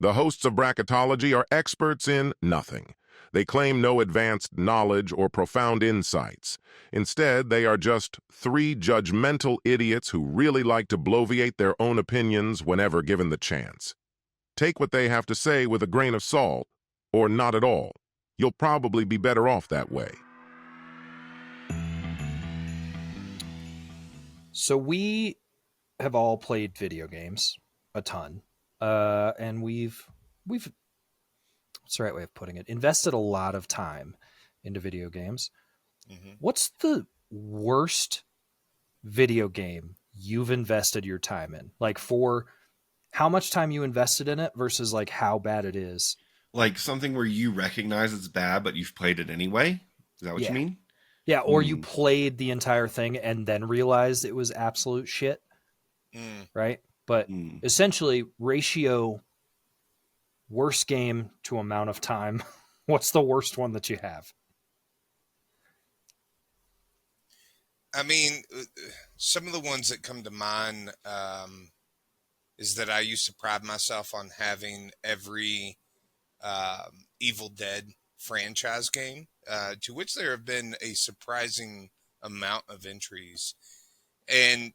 The hosts of Bracketology are experts in nothing. They claim no advanced knowledge or profound insights. Instead, they are just three judgmental idiots who really like to bloviate their own opinions whenever given the chance. Take what they have to say with a grain of salt, or not at all. You'll probably be better off that way. So we have all played video games a ton, and we've what's the right way of putting it? Invested a lot of time into video games. Mm-hmm. What's the worst video game you've invested your time in? Like, for how much time you invested in it versus like how bad it is. Like something where you recognize it's bad, but you've played it anyway. Is that what you mean? Yeah, or you played the entire thing and then realized it was absolute shit. Right? But essentially, ratio worst game to amount of time. What's the worst one that you have? I mean, some of the ones that come to mind is that I used to pride myself on having every Evil Dead franchise game, to which there have been a surprising amount of entries. And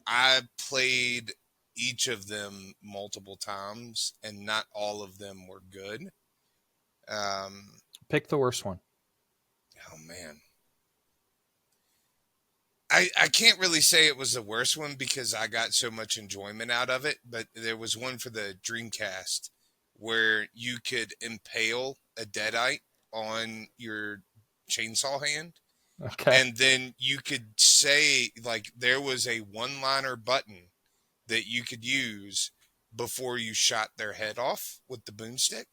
I played each of them multiple times, and not all of them were good. Pick the worst one. Oh, man. I can't really say it was the worst one because I got so much enjoyment out of it, but there was one for the Dreamcast where you could impale a deadite on your chainsaw hand. Okay. And then you could say, like, there was a one-liner button that you could use before you shot their head off with the boomstick.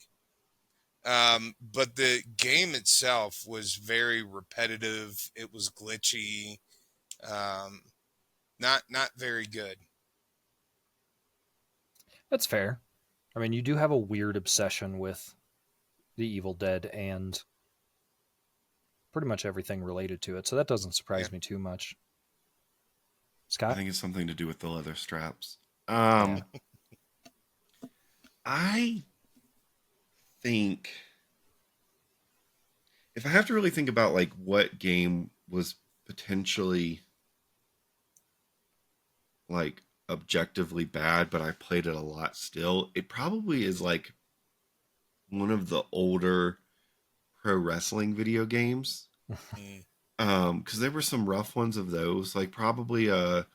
But the game itself was very repetitive. It was glitchy. Not very good. That's fair. I mean, you do have a weird obsession with the Evil Dead and pretty much everything related to it, so that doesn't surprise me too much. Scott? I think it's something to do with the leather straps. Yeah. I think if I have to really think about like what game was potentially like objectively bad, but I played it a lot still, it probably is like one of the older pro wrestling video games. Because there were some rough ones of those, like probably I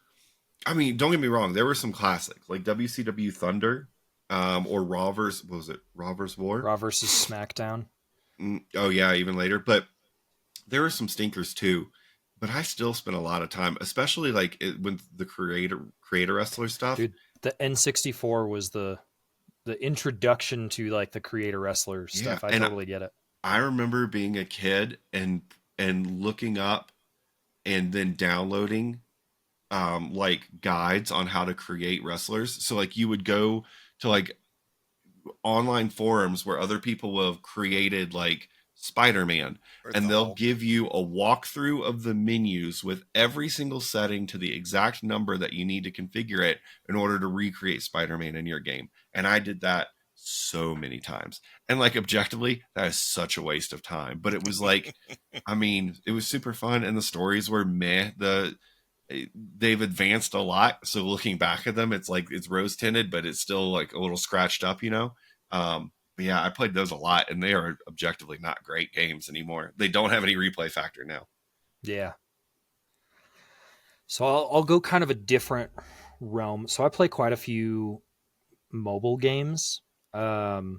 mean, don't get me wrong, there were some classics like WCW Thunder, or Raw versus, what was it, Raw versus War? Raw versus SmackDown. Oh yeah, even later. But there were some stinkers too. But I still spent a lot of time, especially like with the creator wrestler stuff. Dude, the N64 was the introduction to like the creator wrestler stuff. Yeah, I totally get it. I remember being a kid and looking up and then downloading like guides on how to create wrestlers. So like you would go to like online forums where other people will have created like Spider-Man, and they'll give you a walkthrough of the menus with every single setting to the exact number that you need to configure it in order to recreate Spider-Man in your game. And I did that so many times. And like objectively, that is such a waste of time. But it was like, I mean, it was super fun, and the stories were meh. They've advanced a lot, so looking back at them, it's like it's rose tinted, but it's still like a little scratched up, you know. But yeah, I played those a lot, and they are objectively not great games anymore. They don't have any replay factor now. Yeah. So I'll go kind of a different realm. So I play quite a few mobile games on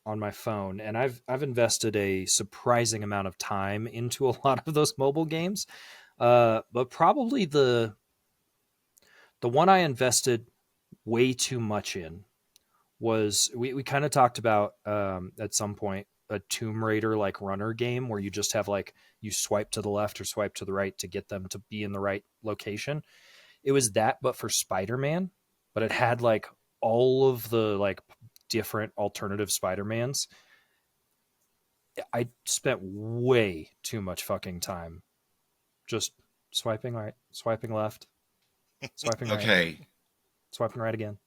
my phone, and I've invested a surprising amount of time into a lot of those mobile games. But probably the one I invested way too much in was we kind of talked about at some point a Tomb Raider like runner game where you just have like you swipe to the left or swipe to the right to get them to be in the right location. It was that, but for Spider-Man, but it had like all of the like different alternative Spider-Mans. I spent way too much fucking time just swiping right, swiping left, swiping right. Okay. Swiping right again.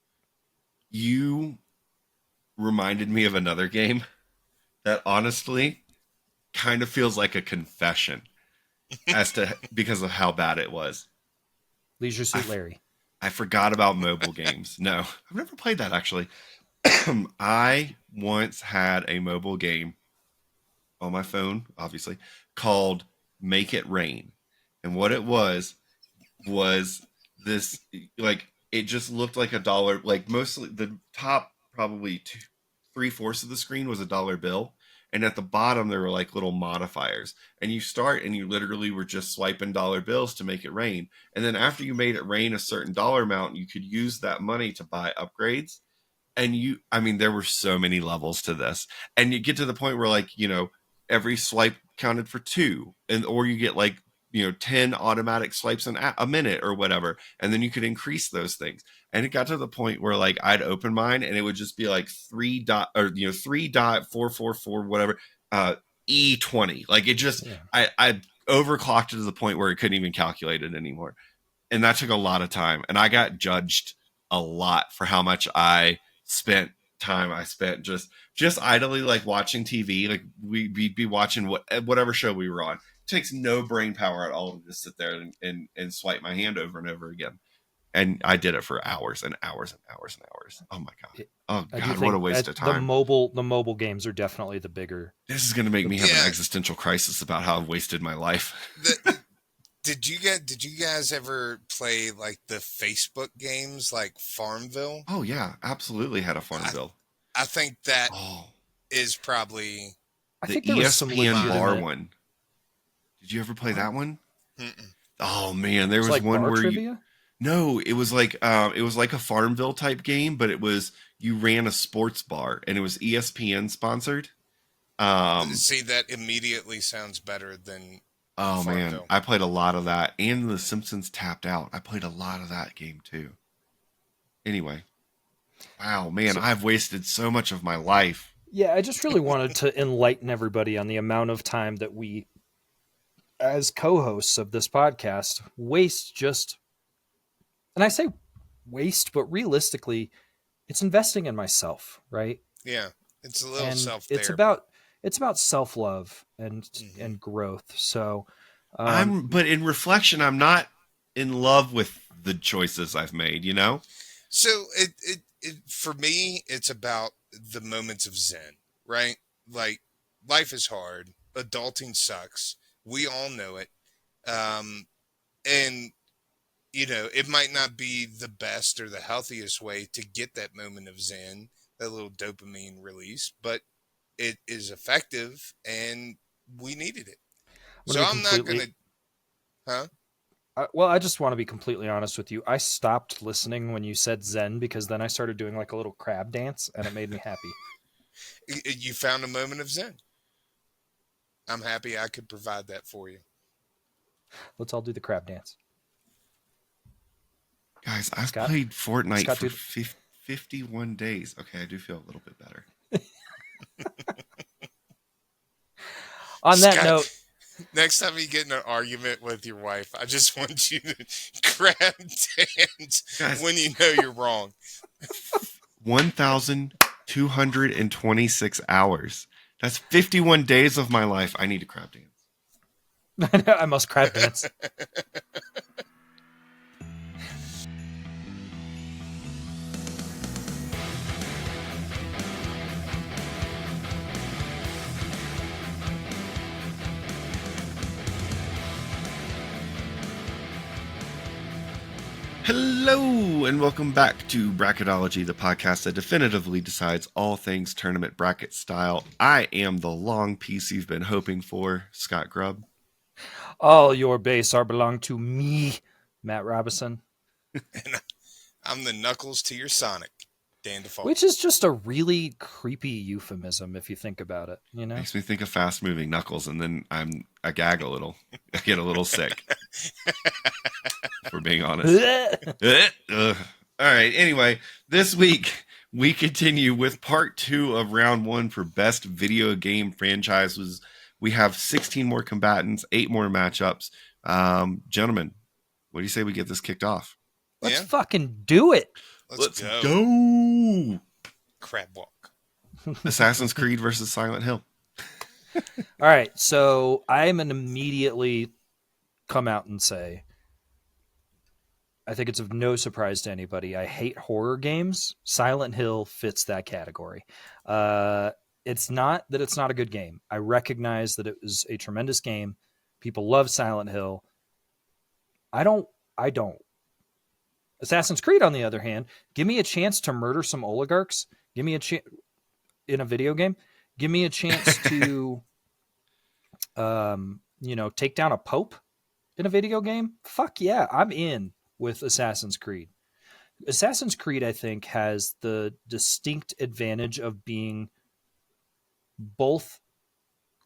You reminded me of another game that honestly kind of feels like a confession because of how bad it was. Leisure Suit Larry. I forgot about mobile games. No, I've never played that actually. I once had a mobile game on my phone, obviously, called Make It Rain. And what it was this, like, it just looked like $1. Like, mostly the top, probably 3/4 of the screen was $1 bill. And at the bottom, there were like little modifiers. And you start and you literally were just swiping dollar bills to make it rain. And then after you made it rain a certain dollar amount, you could use that money to buy upgrades. And there were so many levels to this. And you get to the point where, like, every swipe counted for 2, or you get like 10 automatic swipes a minute or whatever, and then you could increase those things. And it got to the point where, like, I'd open mine and it would just be like 3.444 whatever, E20. Like, it just, I overclocked it to the point where it couldn't even calculate it anymore. And that took a lot of time, and I got judged a lot for how much I spent just idly, like, watching TV. Like, we'd be watching whatever show we were on. It takes no brain power at all to just sit there and swipe my hand over and over again. And I did it for hours and hours and hours and hours. Oh my God. Oh God, what a waste of time. The mobile games are definitely the bigger. This is going to make me have an existential crisis about how I've wasted my life. Did you guys ever play like the Facebook games like Farmville? Oh yeah, absolutely had a Farmville. I think that is probably the ESPN bar one. Did you ever play that one? Mm-mm. Oh man, there was like one bar where trivia? No, it was like a Farmville type game, but it was, you ran a sports bar and it was ESPN sponsored. See, that immediately sounds better than Oh Farmville. Man, I played a lot of that, and The Simpsons Tapped Out. I played a lot of that game too. Anyway, wow, man, I've wasted so much of my life. Yeah, I just really wanted to enlighten everybody on the amount of time that we, as co-hosts of this podcast, waste just, and I say waste, but realistically, it's investing in myself, right? Yeah, it's a little And self-therapy. it's about self-love and growth. So, but in reflection, I'm not in love with the choices I've made, So it for me, it's about the moments of zen, right? Like, life is hard. Adulting sucks. We all know it. And it might not be the best or the healthiest way to get that moment of zen, that little dopamine release, but it is effective, and we needed it. So I'm not going to... Huh? Well, I just want to be completely honest with you. I stopped listening when you said zen, because then I started doing like a little crab dance, and it made me happy. You found a moment of zen. I'm happy I could provide that for you. Let's all do the crab dance. Guys, I've played Fortnite for 51 days. Okay, I do feel a little bit better. On that note, next time you get in an argument with your wife, I just want you to crab dance, guys, when you know you're wrong. 1,226 hours. That's 51 days of my life. I need to crab dance. I must crab dance. Hello, and welcome back to Bracketology, the podcast that definitively decides all things tournament bracket style. I am the long piece you've been hoping for, Scott Grubb. All your base are belong to me, Matt Robinson. And I'm the Knuckles to your Sonic, Dan Default. Which is just a really creepy euphemism if you think about it, Makes me think of fast-moving Knuckles, and then I gag a little. I get a little sick. If we're being honest. All right. Anyway, this week we continue with part 2 of round 1 for best video game franchises. We have 16 more combatants, 8 more matchups. Gentlemen, what do you say we get this kicked off? Let's fucking do it. Let's go. Crab walk. Assassin's Creed versus Silent Hill. All right, so I'm going to immediately come out and say, I think it's of no surprise to anybody. I hate horror games. Silent Hill fits that category. It's not that it's not a good game. I recognize that it was a tremendous game. People love Silent Hill. I don't. Assassin's Creed, on the other hand, give me a chance to murder some oligarchs. Give me a chance in a video game. Give me a chance to, take down a pope in a video game. Fuck yeah, I'm in with Assassin's Creed. Assassin's Creed, I think, has the distinct advantage of being both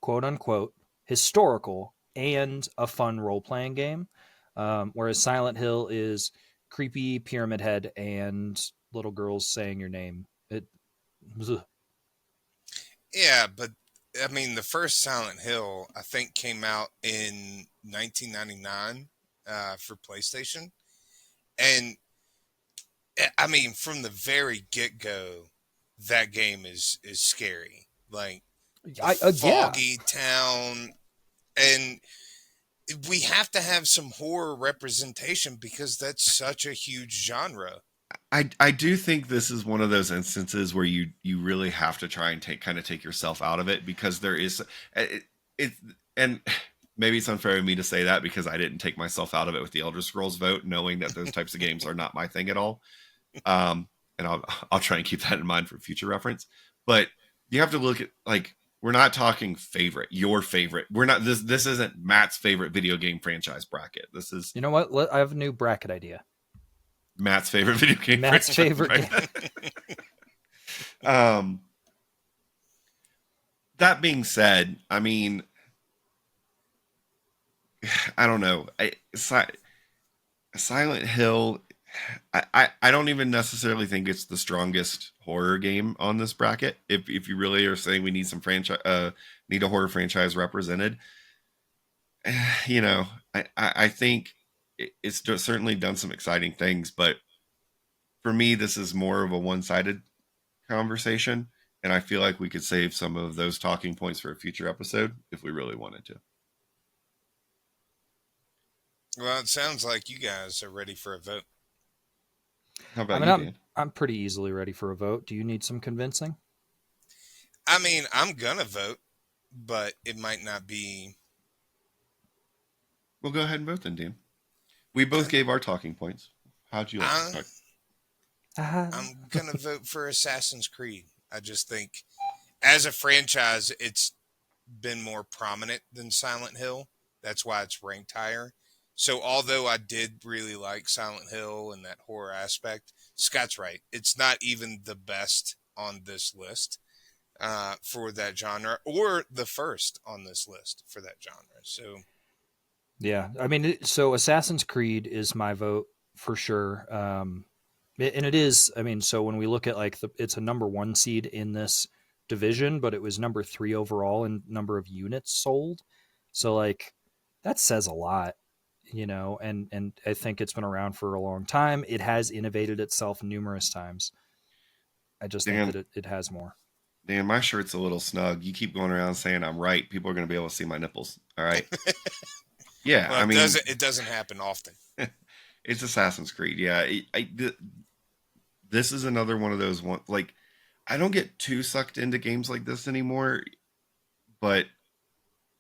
quote unquote historical and a fun role playing game. Whereas Silent Hill is creepy Pyramid Head and little girls saying your name. Yeah, but I mean, the first Silent Hill, I think, came out in 1999 for PlayStation. And I mean, from the very get-go, that game is scary. Like, foggy town. And we have to have some horror representation because that's such a huge genre. I do think this is one of those instances where you really have to try and take yourself out of it, because there is and maybe it's unfair of me to say that because I didn't take myself out of it with the Elder Scrolls vote, knowing that those types of games are not my thing at all. And I'll try and keep that in mind for future reference. But you have to look at, like, we're not talking your favorite. We're not, this isn't Matt's favorite video game franchise bracket. This is, you know what? I have a new bracket idea. Matt's favorite video game. Matt's favorite game. That being said, I mean, I don't know. Silent Hill, I don't even necessarily think it's the strongest horror game on this bracket. If you really are saying we need some need a horror franchise represented, I think it's certainly done some exciting things, but for me, this is more of a one-sided conversation, and I feel like we could save some of those talking points for a future episode if we really wanted to. Well, it sounds like you guys are ready for a vote. How about you, Dan? I'm pretty easily ready for a vote. Do you need some convincing? I mean, I'm gonna vote, but it might not be. We'll go ahead and vote then, Dan. We both gave our talking points. How'd you like to start? I'm going to vote for Assassin's Creed. I just think, as a franchise, it's been more prominent than Silent Hill. That's why it's ranked higher. So although I did really like Silent Hill and that horror aspect, Scott's right. It's not even the best on this list for that genre, or the first on this list for that genre. So, yeah, I mean, so Assassin's Creed is my vote for sure. And it is, I mean, so when we look at like it's a number 1 seed in this division, but it was number 3 overall in number of units sold. So like that says a lot, and I think it's been around for a long time. It has innovated itself numerous times. I just think that it has more. Dan, my shirt's a little snug. You keep going around saying I'm right. People are going to be able to see my nipples. All right. Yeah. Well, I mean, it doesn't happen often. It's Assassin's Creed. Yeah. This is another one of those ones. Like, I don't get too sucked into games like this anymore, but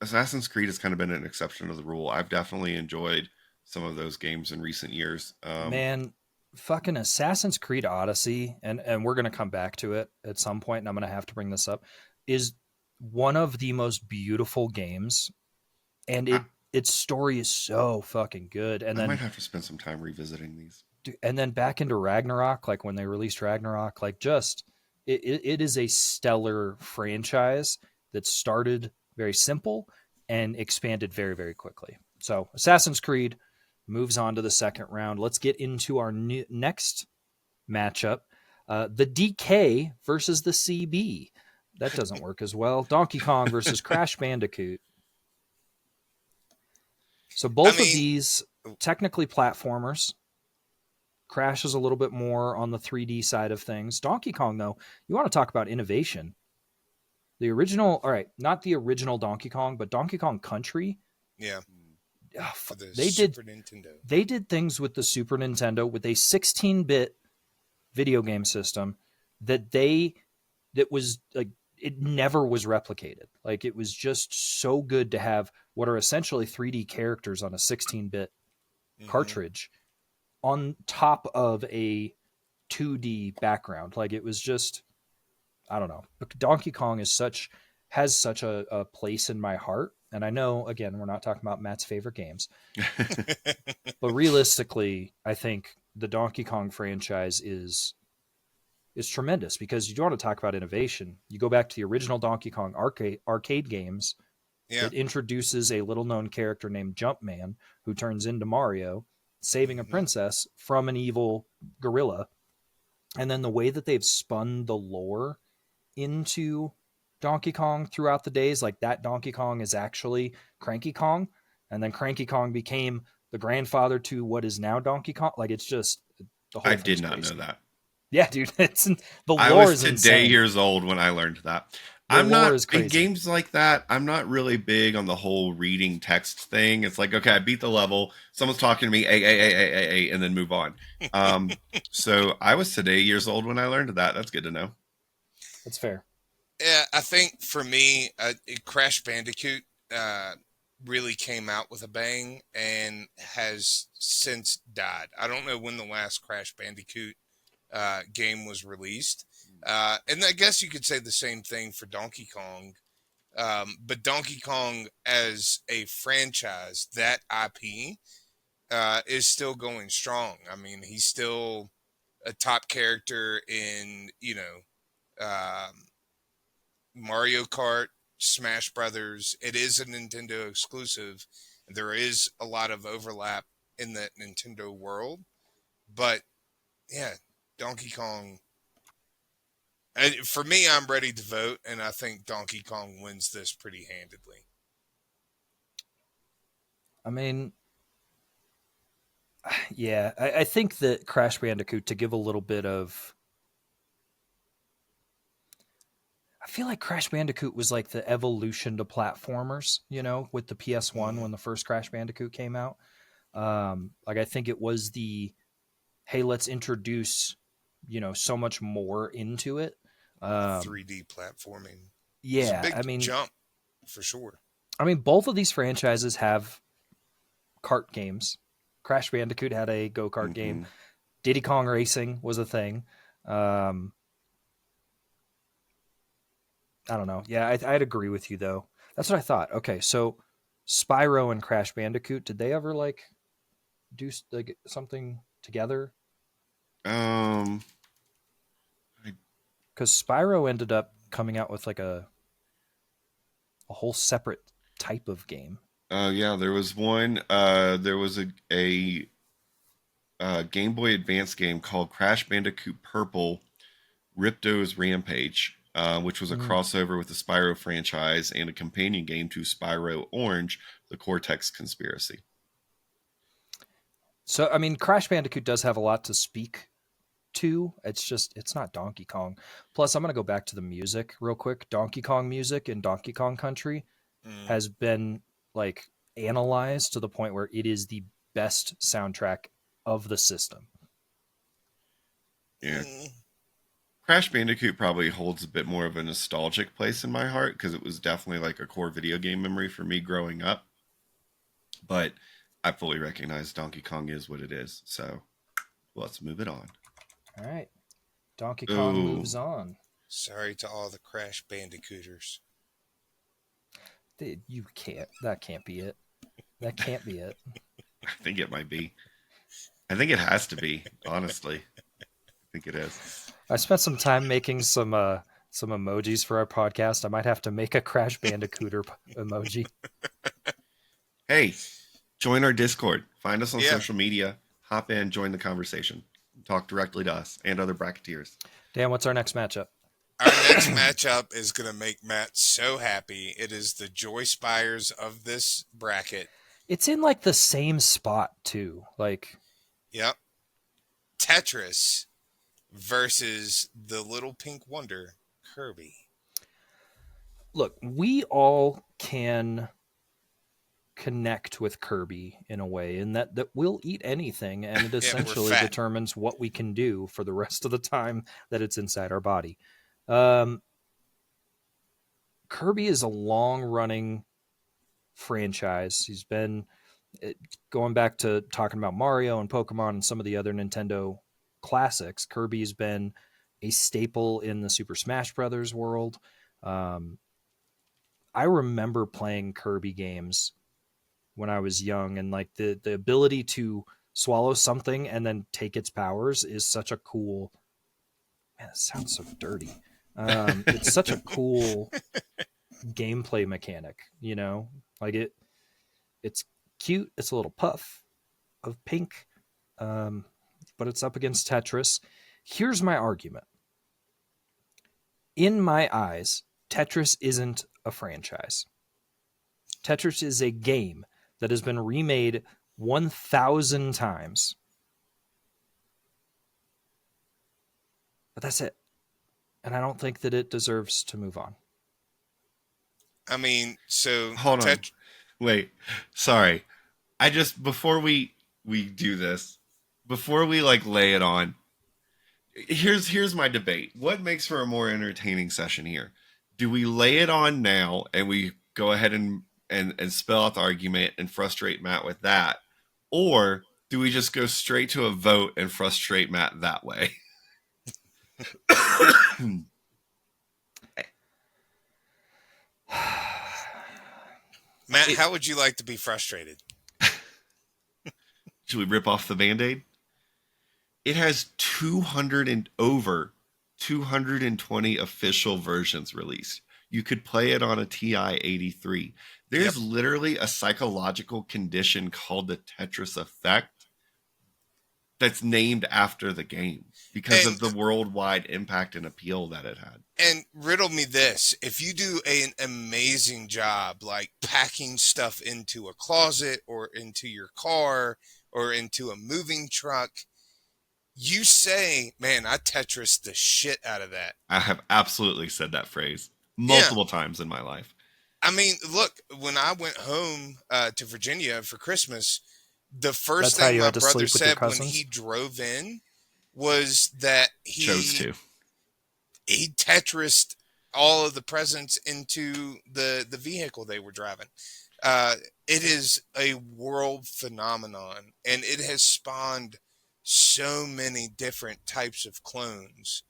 Assassin's Creed has kind of been an exception to the rule. I've definitely enjoyed some of those games in recent years. Man, fucking Assassin's Creed Odyssey, and we're going to come back to it at some point, and I'm going to have to bring this up, is one of the most beautiful games, and its story is so fucking good. And then I might have to spend some time revisiting these. And then back into Ragnarok, like when they released Ragnarok, like just it is a stellar franchise that started very simple and expanded very, very quickly. So Assassin's Creed moves on to the second round. Let's get into our next matchup. The DK versus the CB. That doesn't work as well. Donkey Kong versus Crash Bandicoot. So both of these technically platformers. Crash is a little bit more on the 3D side of things. Donkey Kong, though, you want to talk about innovation. The original, all right, not the original Donkey Kong, but Donkey Kong Country. Yeah, Oh, for the they Super Nintendo. did things with the Super Nintendo with a 16-bit video game system that was like it never was replicated. Like it was just so good to have what are essentially 3D characters on a 16-bit cartridge on top of a 2D background. Like it was just, I don't know. Donkey Kong has such a place in my heart. And I know, again, we're not talking about Matt's favorite games, but realistically, I think the Donkey Kong franchise is tremendous because you don't want to talk about innovation. You go back to the original Donkey Kong arcade games Yeah, that introduces a little known character named Jumpman who turns into Mario, saving a princess from an evil gorilla. And then the way that they've spun the lore into Donkey Kong throughout the days, like that Donkey Kong is actually Cranky Kong, and then Cranky Kong became the grandfather to what is now Donkey Kong. Like it's just the whole I thing's did not crazy. know that. Yeah, dude, the I lore was is today insane. years old when I learned that. The I'm lore not is in crazy. games like that. I'm not really big on the whole reading text thing. It's like, okay, I beat the level. Someone's talking to me, and then move on. So I was today years old when I learned that. That's good to know. That's fair. yeah. I think for me, Crash Bandicoot really came out with a bang and has since died. I don't know when the last Crash Bandicoot game was released. And I guess you could say the same thing for Donkey Kong. But Donkey Kong as a franchise, that IP, is still going strong. I mean, he's still a top character in, Mario Kart, Smash Brothers. It is a Nintendo exclusive. There is a lot of overlap in that Nintendo world. But, yeah, Donkey Kong. And for me, I'm ready to vote, and I think Donkey Kong wins this pretty handedly. I mean, yeah, I think that Crash Bandicoot, to give a little bit of, I feel like Crash Bandicoot was like the evolution to platformers, with the PS1 when the first Crash Bandicoot came out. Like I think it was hey, let's introduce, so much more into it. 3D platforming. It's a Yeah, big jump, for sure. I mean, both of these franchises have kart games. Crash Bandicoot had a go-kart game. Diddy Kong Racing was a thing. I don't know. Yeah, I'd agree with you though. That's what I thought. Okay, so Spyro and Crash Bandicoot, did they ever do like something together? Um, Because Spyro ended up coming out with like a whole separate type of game. yeah, there was one. There was a Game Boy Advance game called Crash Bandicoot Purple Ripto's Rampage, which was a crossover with the Spyro franchise and a companion game to Spyro Orange, the Cortex Conspiracy. So, I mean, Crash Bandicoot does have a lot to speak to. It's not Donkey Kong. Plus, I'm going to go back to the music real quick. Donkey Kong music in Donkey Kong Country has been like analyzed to the point where it is the best soundtrack of the system. Yeah. Crash Bandicoot probably holds a bit more of a nostalgic place in my heart because it was definitely like a core video game memory for me growing up. But I fully recognize Donkey Kong is what it is. So let's move it on. All right. Donkey Kong moves on. Sorry to all the Crash Bandicooters. You can't. That can't be it. That can't be it. I think it might be. I think it has to be, honestly. I think it is. I spent some time making some emojis for our podcast. I might have to make a Crash Bandicooter emoji. Hey, join our Discord. Find us on social media. Hop in, join the conversation. Talk directly to us and other bracketeers. Dan, what's our next matchup? Our next matchup is going to make Matt so happy. It is the Joy Spires of this bracket. It's in like the same spot too. Like, yep. Tetris versus the little pink wonder, Kirby. look, we all can connect with Kirby in a way, and that we'll eat anything, and it we're essentially fat. determines what we can do for the rest of the time that it's inside our body. Kirby is a long-running franchise. He's been going back to talking about Mario and Pokemon and some of the other Nintendo classics. Kirby's been a staple in the Super Smash Brothers world. I remember playing Kirby games when I was young, and like the ability to swallow something and then take its powers is such a cool, man, it sounds so dirty. It's such a cool gameplay mechanic, you know, like it's cute. It's a little puff of pink, but it's up against Tetris. Here's my argument. In my eyes, Tetris isn't a franchise. Tetris is a game that has been remade 1,000 times. But that's it. And I don't think that it deserves to move on. I mean, so Hold on. Wait. Sorry. I just, before we do this, before we like lay it on, here's my debate. What makes for a more entertaining session here? Do we lay it on now and we go ahead and spell out the argument and frustrate Matt with that? Or do we just go straight to a vote and frustrate Matt that way? Matt, how would you like to be frustrated? Should we rip off the Band-Aid? It has 220 official versions released. You could play it on a TI-83. There's literally a psychological condition called the Tetris effect that's named after the game because of the worldwide impact and appeal that it had. And riddle me this. If you do an amazing job, like packing stuff into a closet or into your car or into a moving truck, you say, man, I Tetris the shit out of that. I have absolutely said that phrase multiple times in my life. I mean, look, when I went home to Virginia for Christmas, the first thing my brother said when he drove in was that he Tetrised all of the presents into the vehicle they were driving. It is a world phenomenon, and it has spawned so many different types of clones.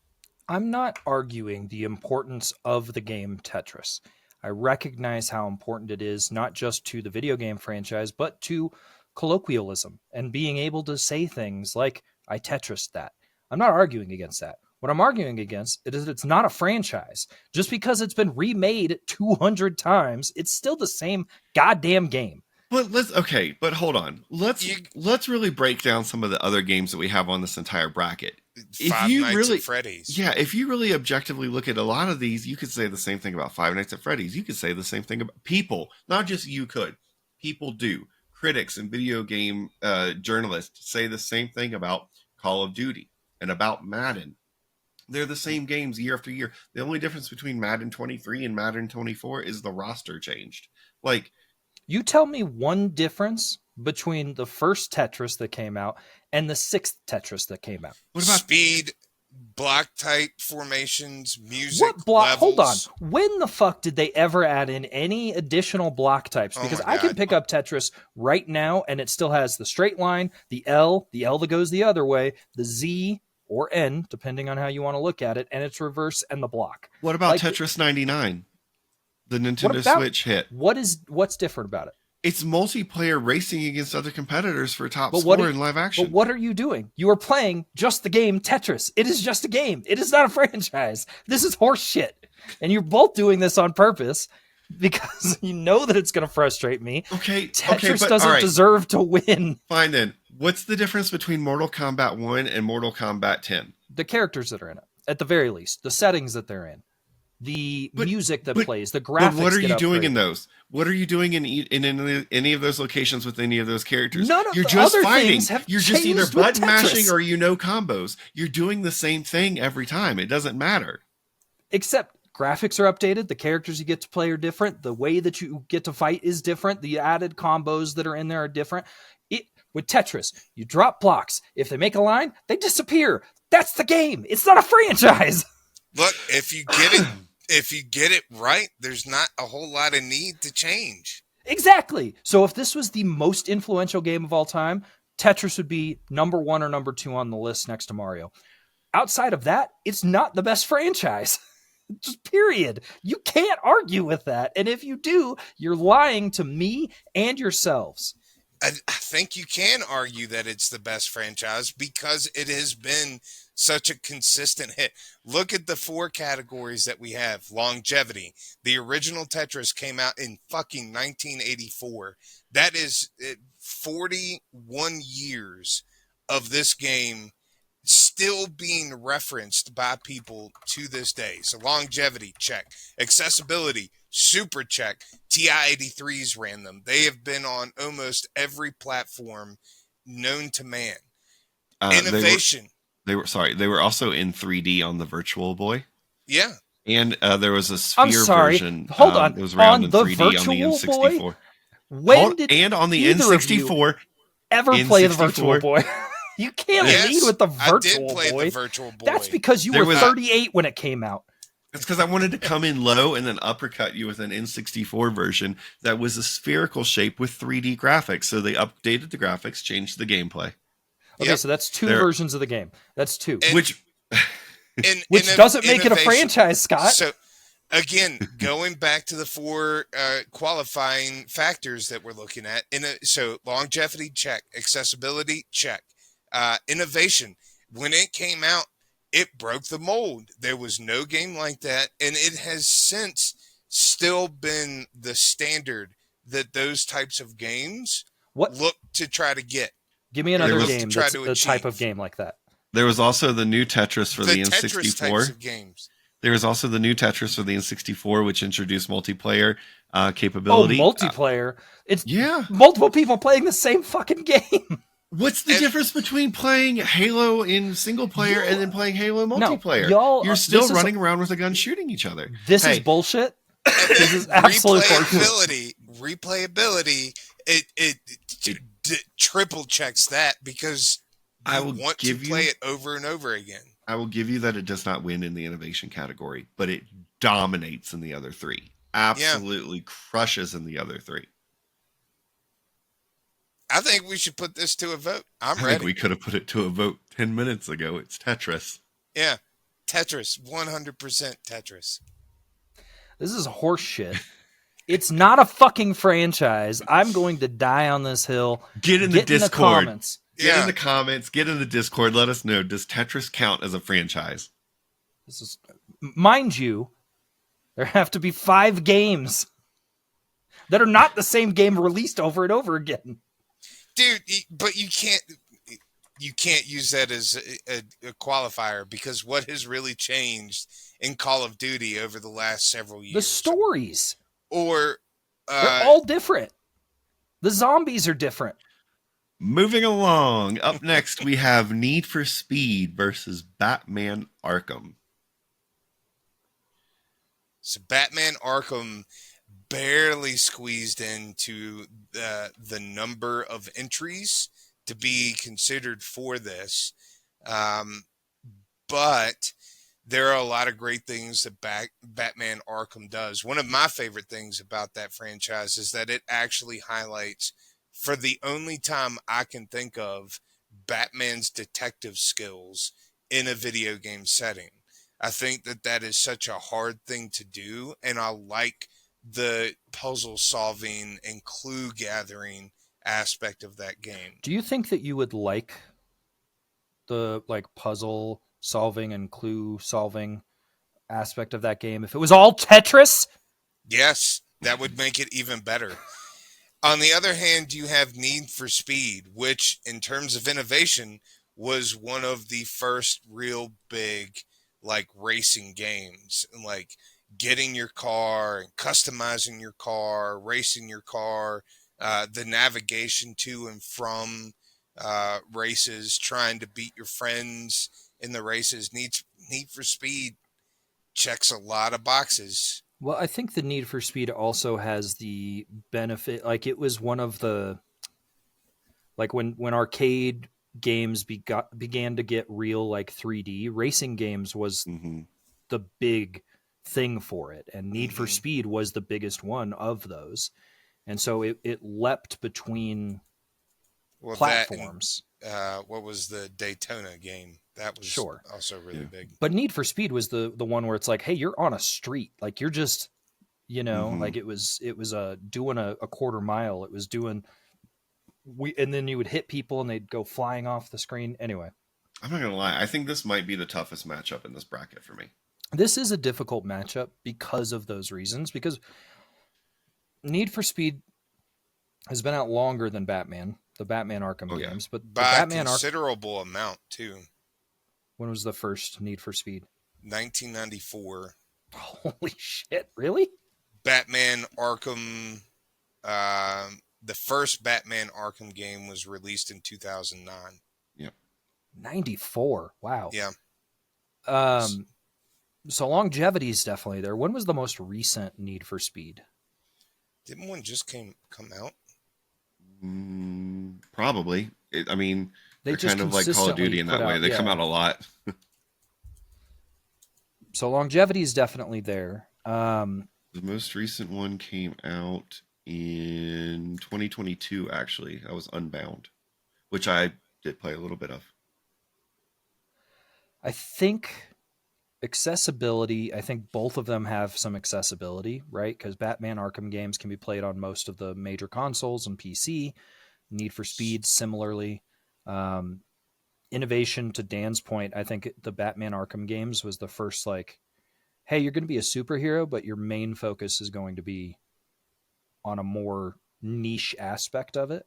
I'm not arguing the importance of the game Tetris. I recognize how important it is, not just to the video game franchise, but to colloquialism and being able to say things like, I Tetrised that. I'm not arguing against that. What I'm arguing against is that it's not a franchise. Just because it's been remade 200 times, it's still the same goddamn game. But hold on. Let's really break down some of the other games that we have on this entire bracket. Five Nights at Freddy's. Yeah, if you really objectively look at a lot of these, you could say the same thing about Five Nights at Freddy's. You could say the same thing about people. Not just you could. People do. Critics and video game journalists say the same thing about Call of Duty and about Madden. They're the same games year after year. The only difference between Madden 23 and Madden 24 is the roster changed. Like, you tell me one difference between the first Tetris that came out and the sixth Tetris that came out. What about speed, block type formations, music, what block? levels? Hold on. When the fuck did they ever add in any additional block types? Because I can pick up Tetris right now and it still has the straight line, the L that goes the other way, the Z or N, depending on how you want to look at it, and its reverse and the block. What about Tetris 99? The Nintendo Switch hit. What's different about it? It's multiplayer racing against other competitors for top score in live action. But what are you doing? You are playing just the game Tetris. It is just a game. It is not a franchise. This is horse shit. And you're both doing this on purpose because you know that it's going to frustrate me. Tetris doesn't deserve to win. Fine then. What's the difference between Mortal Kombat 1 and Mortal Kombat 10? The characters that are in it, at the very least. The settings that they're in. The music that plays, the graphics. But what are you doing in those? What are you doing in any of those locations with any of those characters? None of You're the just other fighting. things have You're just either changed with button mashing Tetris. or combos. You're doing the same thing every time. It doesn't matter. Except graphics are updated. The characters you get to play are different. The way that you get to fight is different. The added combos that are in there are different. With Tetris, you drop blocks. If they make a line, they disappear. That's the game. It's not a franchise. Look, if you get it right, there's not a whole lot of need to change. Exactly. So if this was the most influential game of all time, Tetris would be number 1 or number 2 on the list next to Mario. Outside of that, it's not the best franchise. Just period. You can't argue with that. And if you do, you're lying to me and yourselves. I think you can argue that it's the best franchise because it has been such a consistent hit. Look at the 4 categories that we have. Longevity. The original Tetris came out in fucking 1984. That is 41 years of this game still being referenced by people to this day. So longevity, check. Accessibility, super check. TI-83s ran them. They have been on almost every platform known to man. Innovation. They were also in 3D on the Virtual Boy. Yeah. And there was a Sphere version. Hold on. It was around on in the 3D Virtual on the N64. Boy? When did and on the either of you N64 ever play the Virtual Boy? You can't lead with the Virtual I did play Boy. the Virtual Boy. That's because you were 38 when it came out. It's because I wanted to come in low and then uppercut you with an N64 version that was a spherical shape with 3D graphics. So they updated the graphics, changed the gameplay. Okay, so that's 2 versions of the game. That's 2. Which doesn't make it a franchise, Scott. So, again, going back to the 4 qualifying factors that we're looking at. So longevity, check. Accessibility, check. Innovation. When it came out, it broke the mold. There was no game like that, and it has since still been the standard that those types of games look to try to get. Give me another game that's the type of game like that. There was also the new Tetris for the N64. Tetris types of games. There was also the new Tetris for the N64, which introduced multiplayer capability. Oh, multiplayer! It's multiple people playing the same fucking game. What's the difference between playing Halo in single player and then playing Halo multiplayer? You're still running around with a gun shooting each other. This is bullshit. This is absolute replayability. It triple checks that because I want to play it over and over again. I will give you that it does not win in the innovation category, but it dominates in the other 3. Absolutely crushes in the other 3. I think we should put this to a vote. I think we could have put it to a vote 10 minutes ago. It's Tetris. Yeah. Tetris. 100% Tetris. This is horse shit. It's not a fucking franchise. I'm going to die on this hill. Get in the Discord. Get in the comments. Get in the Discord. Let us know. Does Tetris count as a franchise? This is, mind you, there have to be 5 games that are not the same game released over and over again. Dude, but you can't use that as a qualifier because what has really changed in Call of Duty over the last several years? The stories. Or they're all different. The zombies are different. Moving along. Up next, we have Need for Speed versus Batman Arkham. So Batman Arkham barely squeezed into the number of entries to be considered for this. But there are a lot of great things that Batman Arkham does. One of my favorite things about that franchise is that it actually highlights, for the only time I can think of, Batman's detective skills in a video game setting. I think that is such a hard thing to do, and I like the puzzle solving and clue gathering aspect of that game. Do you think that you would like the puzzle solving and clue solving aspect of that game if it was all Tetris? Yes, that would make it even better. On the other hand, you have Need for Speed, which in terms of innovation was one of the first real big racing games, getting your car and customizing your car, racing your car, the navigation to and from races, trying to beat your friends in the races. Need for Speed checks a lot of boxes. Well, I think the Need for Speed also has the benefit, like it was one of the, like when arcade games began to get real like 3D, racing games was Mm-hmm. the big thing for it, and Need for Mhm. Speed was the biggest one of those, and so it leapt between Well, platforms. what was the Daytona game? That was Sure. also really Yeah. big. But Need for Speed was the one where it's like, hey, you're on a street, like you're just, Mhm. like it was doing a quarter mile, it was doing, and then you would hit people and they'd go flying off the screen. Anyway, I'm not gonna lie. I think this might be the toughest matchup in this bracket for me. this is a difficult matchup because of those reasons, because Need for Speed has been out longer than Batman, the Batman Arkham Oh, yeah. games, but the By a Batman Arkham, considerable amount, too. when was the first Need for Speed? 1994. Holy shit, really? Batman Arkham. The first Batman Arkham game was released in 2009. 94. Wow. Yeah. So longevity is definitely there. When was the most recent Need for Speed? Didn't one just come out? Probably. I mean, They they're just kind of like Call of consistently Duty in that put way. out- They come yeah. out a lot. So longevity is definitely there. The most recent one came out in 2022. Actually, that was Unbound, which I did play a little bit of. I think accessibility, I think both of them have some accessibility, right? Because Batman Arkham games can be played on most of the major consoles and PC. Need for Speed, similarly. Innovation, to Dan's point, I think the Batman Arkham games was the first, like, hey, you're going to be a superhero, but your main focus is going to be on a more niche aspect of it.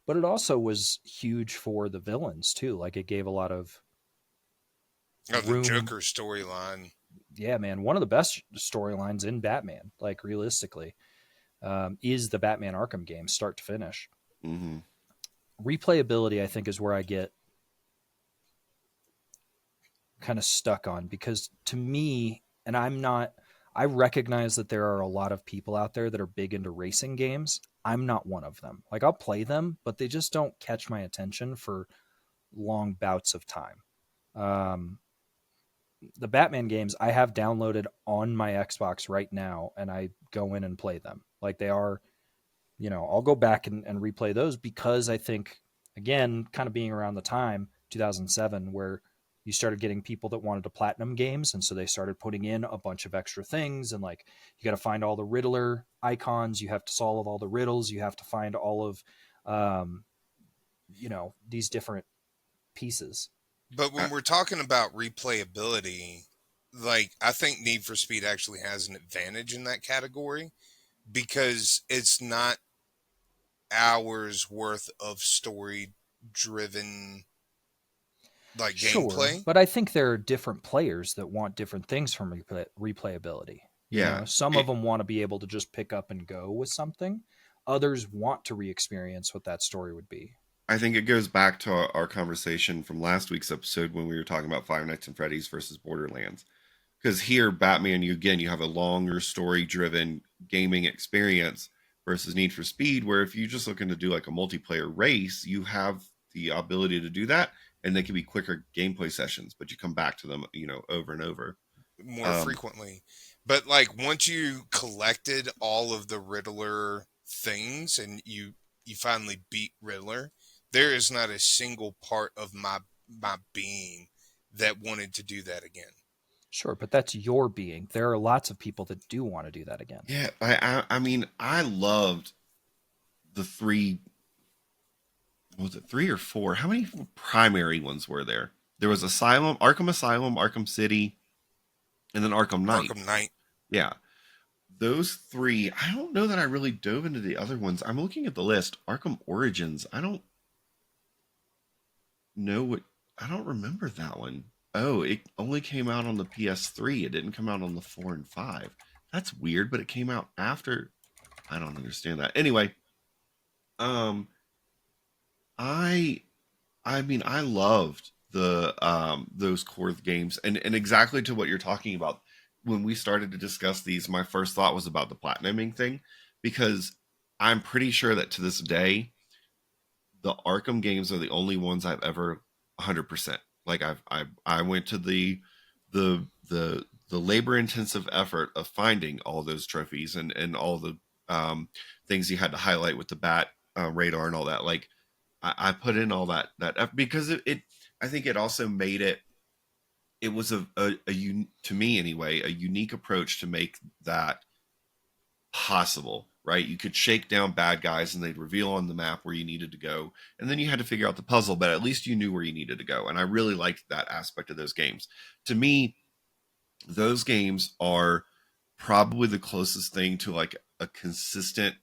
But it also was huge for the villains, too. Like, it gave a lot of Oh, the room. Joker storyline. Yeah, man, one of the best storylines in Batman, like realistically, is the Batman Arkham game, start to finish. Mm-hmm. Replayability, I think, is where I get kind of stuck on, because to me, and I recognize that there are a lot of people out there that are big into racing games. I'm not one of them. Like, I'll play them, but they just don't catch my attention for long bouts of time. The Batman games I have downloaded on my Xbox right now, and I go in and play them. Like, they are, I'll go back and replay those, because I think, again, kind of being around the time 2007 where you started getting people that wanted to platinum games, and so they started putting in a bunch of extra things, and like, you got to find all the Riddler icons, you have to solve all the riddles, you have to find all of these different pieces. But when we're talking about replayability, like, I think Need for Speed actually has an advantage in that category, because it's not hours worth of story driven, like, gameplay. But I think there are different players that want different things from replayability. Yeah. Some of them want to be able to just pick up and go with something. Others want to re-experience what that story would be. I think it goes back to our conversation from last week's episode when we were talking about Five Nights at Freddy's versus Borderlands. Because here, Batman, you have a longer story-driven gaming experience versus Need for Speed, where if you're just looking to do like a multiplayer race, you have the ability to do that, and they can be quicker gameplay sessions, but you come back to them, over and over. More frequently. But like, once you collected all of the Riddler things and you finally beat Riddler, there is not a single part of my being that wanted to do that again. Sure, but that's your being. There are lots of people that do want to do that again. Yeah, I mean, I loved the three. Was it 3 or 4? How many primary ones were there? There was Asylum, Arkham City, and then Arkham Knight. Arkham Knight. Yeah. Those 3, I don't know that I really dove into the other ones. I'm looking at the list. Arkham Origins, I don't remember that one. Oh, it only came out on the PS3. It didn't come out on the 4 and 5. That's weird, but it came out after. I don't understand that. Anyway, I mean, I loved the those core games, and exactly to what you're talking about. when we started to discuss these, my first thought was about the platinuming thing, because I'm pretty sure that to this day, the Arkham games are the only ones I've ever 100%. Like I went to the labor intensive effort of finding all those trophies and all the things you had to highlight with the bat radar and all that. Like I put in all that because it I think it also made it was to me anyway, a unique approach to make that possible, right? You could shake down bad guys and they'd reveal on the map where you needed to go. And then you had to figure out the puzzle, but at least you knew where you needed to go. And I really liked that aspect of those games. To me, those games are probably the closest thing to like a consistent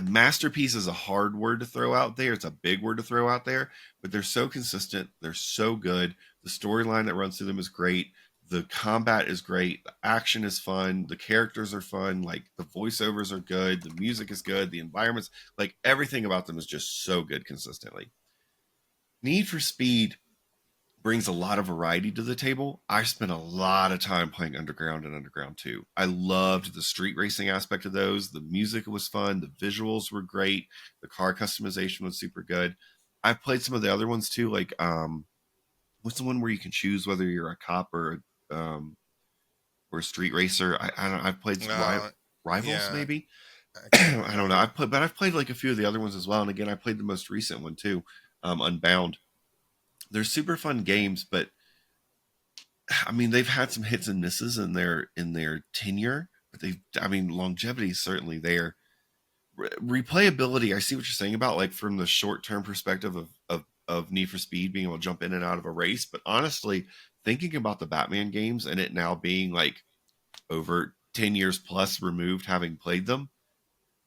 masterpiece is a hard word to throw out there. It's a big word to throw out there, but they're so consistent. They're so good. The storyline that runs through them is great. The combat is great. The action is fun. The characters are fun. Like the voiceovers are good. The music is good. The environments, like everything about them is just so good consistently. Need for Speed brings a lot of variety to the table. I spent a lot of time playing Underground and Underground 2. I loved the street racing aspect of those. The music was fun. The visuals were great. The car customization was super good. I've played some of the other ones too, like what's the one where you can choose whether you're a cop or a street racer? I don't know. I've played Rivals yeah. maybe. I I don't know. I've played like a few of the other ones as well. And again, I played the most recent one too, Unbound. They're super fun games, but I mean, they've had some hits and misses in their tenure, but longevity is certainly there. Replayability, I see what you're saying about like from the short term perspective of Need for Speed being able to jump in and out of a race, but honestly, thinking about the Batman games and it now being like over 10 years plus removed having played them,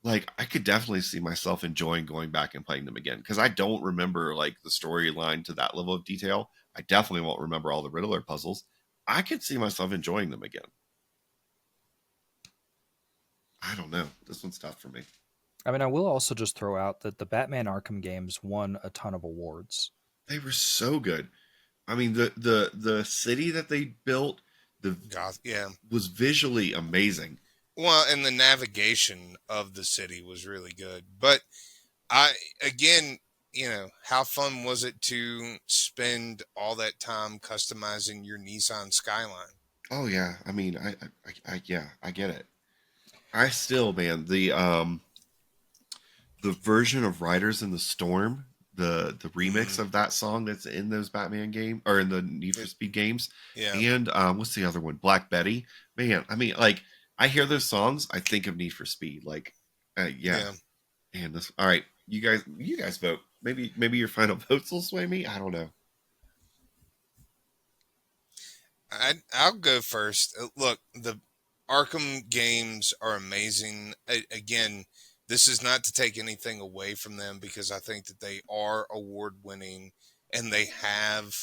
like I could definitely see myself enjoying going back and playing them again, because I don't remember like the storyline to that level of detail. I definitely won't remember all the Riddler puzzles. I could see myself enjoying them again. I don't know. This one's tough for me. I mean, I will also just throw out that the Batman Arkham games won a ton of awards. They were so good. I mean, the city that they built, the yeah. was visually amazing. Well, and the navigation of the city was really good. But again, how fun was it to spend all that time customizing your Nissan Skyline? Oh yeah, I mean, yeah, I get it. I still, man, the version of Riders in the Storm, the remix of that song that's in those Batman game or in the Need for Speed games, Yeah. and what's the other one? Black Betty. Man, I mean, like I hear those songs, I think of Need for Speed. Like, yeah. And this. All right, you guys vote. Maybe your final votes will sway me. I don't know. I'll go first. Look, the Arkham games are amazing. Again, this is not to take anything away from them because I think that they are award winning and they have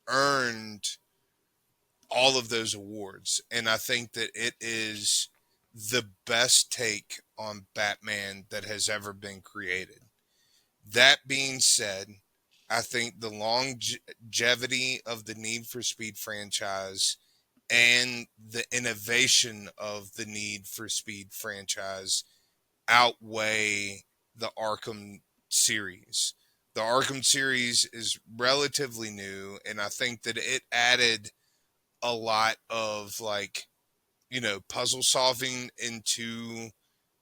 earned all of those awards. And I think that it is the best take on Batman that has ever been created. That being said, I think the longevity of the Need for Speed franchise and the innovation of the Need for Speed franchise outweigh the Arkham series. The Arkham series is relatively new, and I think that it added a lot of puzzle solving into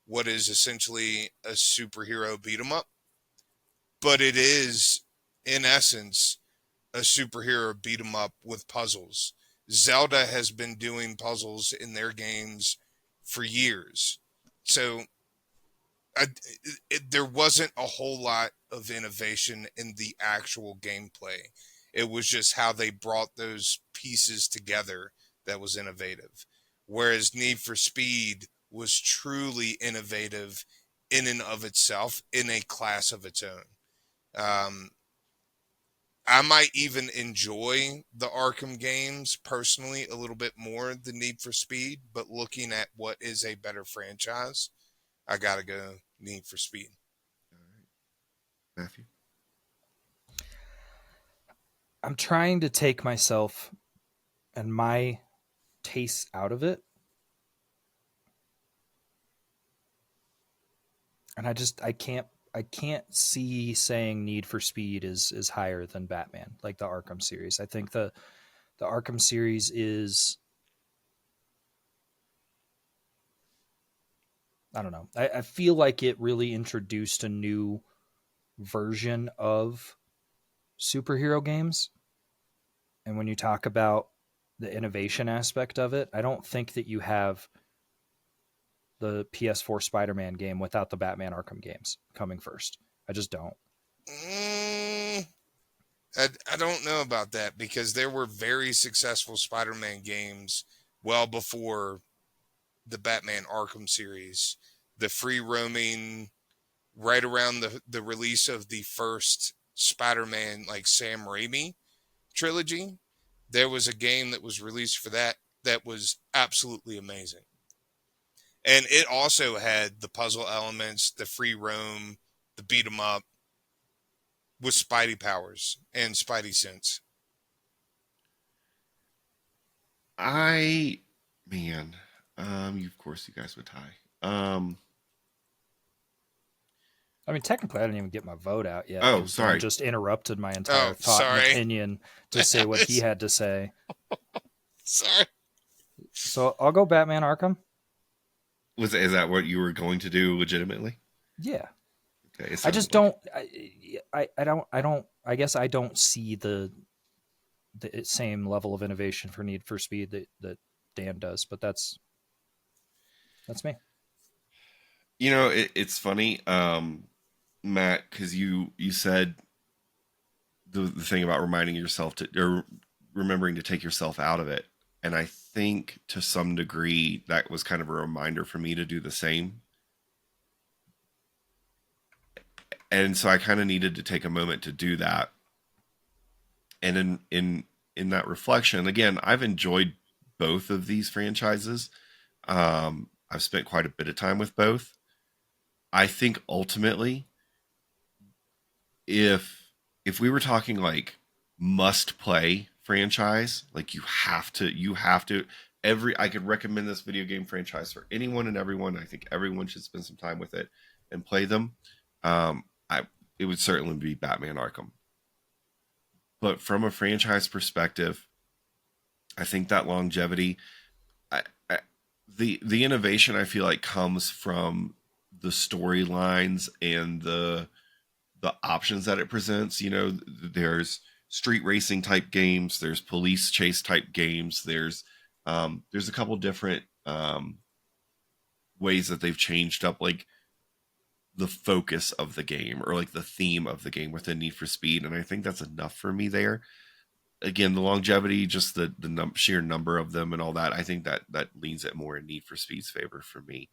what is essentially a superhero beat 'em up. But it is, in essence, a superhero beat 'em up with puzzles. Zelda has been doing puzzles in their games for years. So there wasn't a whole lot of innovation in the actual gameplay. It was just how they brought those pieces together that was innovative. Whereas Need for Speed was truly innovative in and of itself, in a class of its own. I might even enjoy the Arkham games personally a little bit more than Need for Speed, but looking at what is a better franchise, I gotta go Need for Speed. All right. Matthew. I'm trying to take myself and my tastes out of it. And I can't see saying Need for Speed is higher than Batman, like the Arkham series. I think the Arkham series is, I don't know. I feel like it really introduced a new version of superhero games. And when you talk about the innovation aspect of it, I don't think that you have the PS4 Spider-Man game without the Batman Arkham games coming first. I just don't. I don't know about that, because there were very successful Spider-Man games well before the Batman Arkham series. The free roaming, right around the release of the first Spider-Man, like Sam Raimi trilogy, there was a game that was released for that was absolutely amazing. And it also had the puzzle elements, the free roam, the beat 'em up with Spidey powers and Spidey sense. Of course you guys would tie. I mean, technically, I didn't even get my vote out yet. Oh, 'cause sorry. Dan just interrupted my entire Oh, thought and sorry. opinion to say what he had to say. Sorry. So I'll go Batman Arkham. Is that what you were going to do legitimately? Yeah. Okay. It I just sounded don't. I guess I don't see the same level of innovation for Need for Speed that Dan does. But that's me. It's funny, Matt, because you said the thing about reminding yourself or remembering to take yourself out of it, and I think to some degree that was kind of a reminder for me to do the same. And so I kind of needed to take a moment to do that. And in that reflection, again, I've enjoyed both of these franchises. I've spent quite a bit of time with both. I think ultimately, if we were talking like must play franchise, like you have to I could recommend this video game franchise for anyone and everyone. I think everyone should spend some time with it and play them. It would certainly be Batman Arkham. But from a franchise perspective, I think that longevity, the innovation, I feel like, comes from the storylines and the options that it presents. There's street racing type games, there's police chase type games, there's a couple different ways that they've changed up like the focus of the game or like the theme of the game within Need for Speed, and I think that's enough for me there. Again, the longevity, just the sheer number of them and all that, I think that leans it more in Need for Speed's favor for me.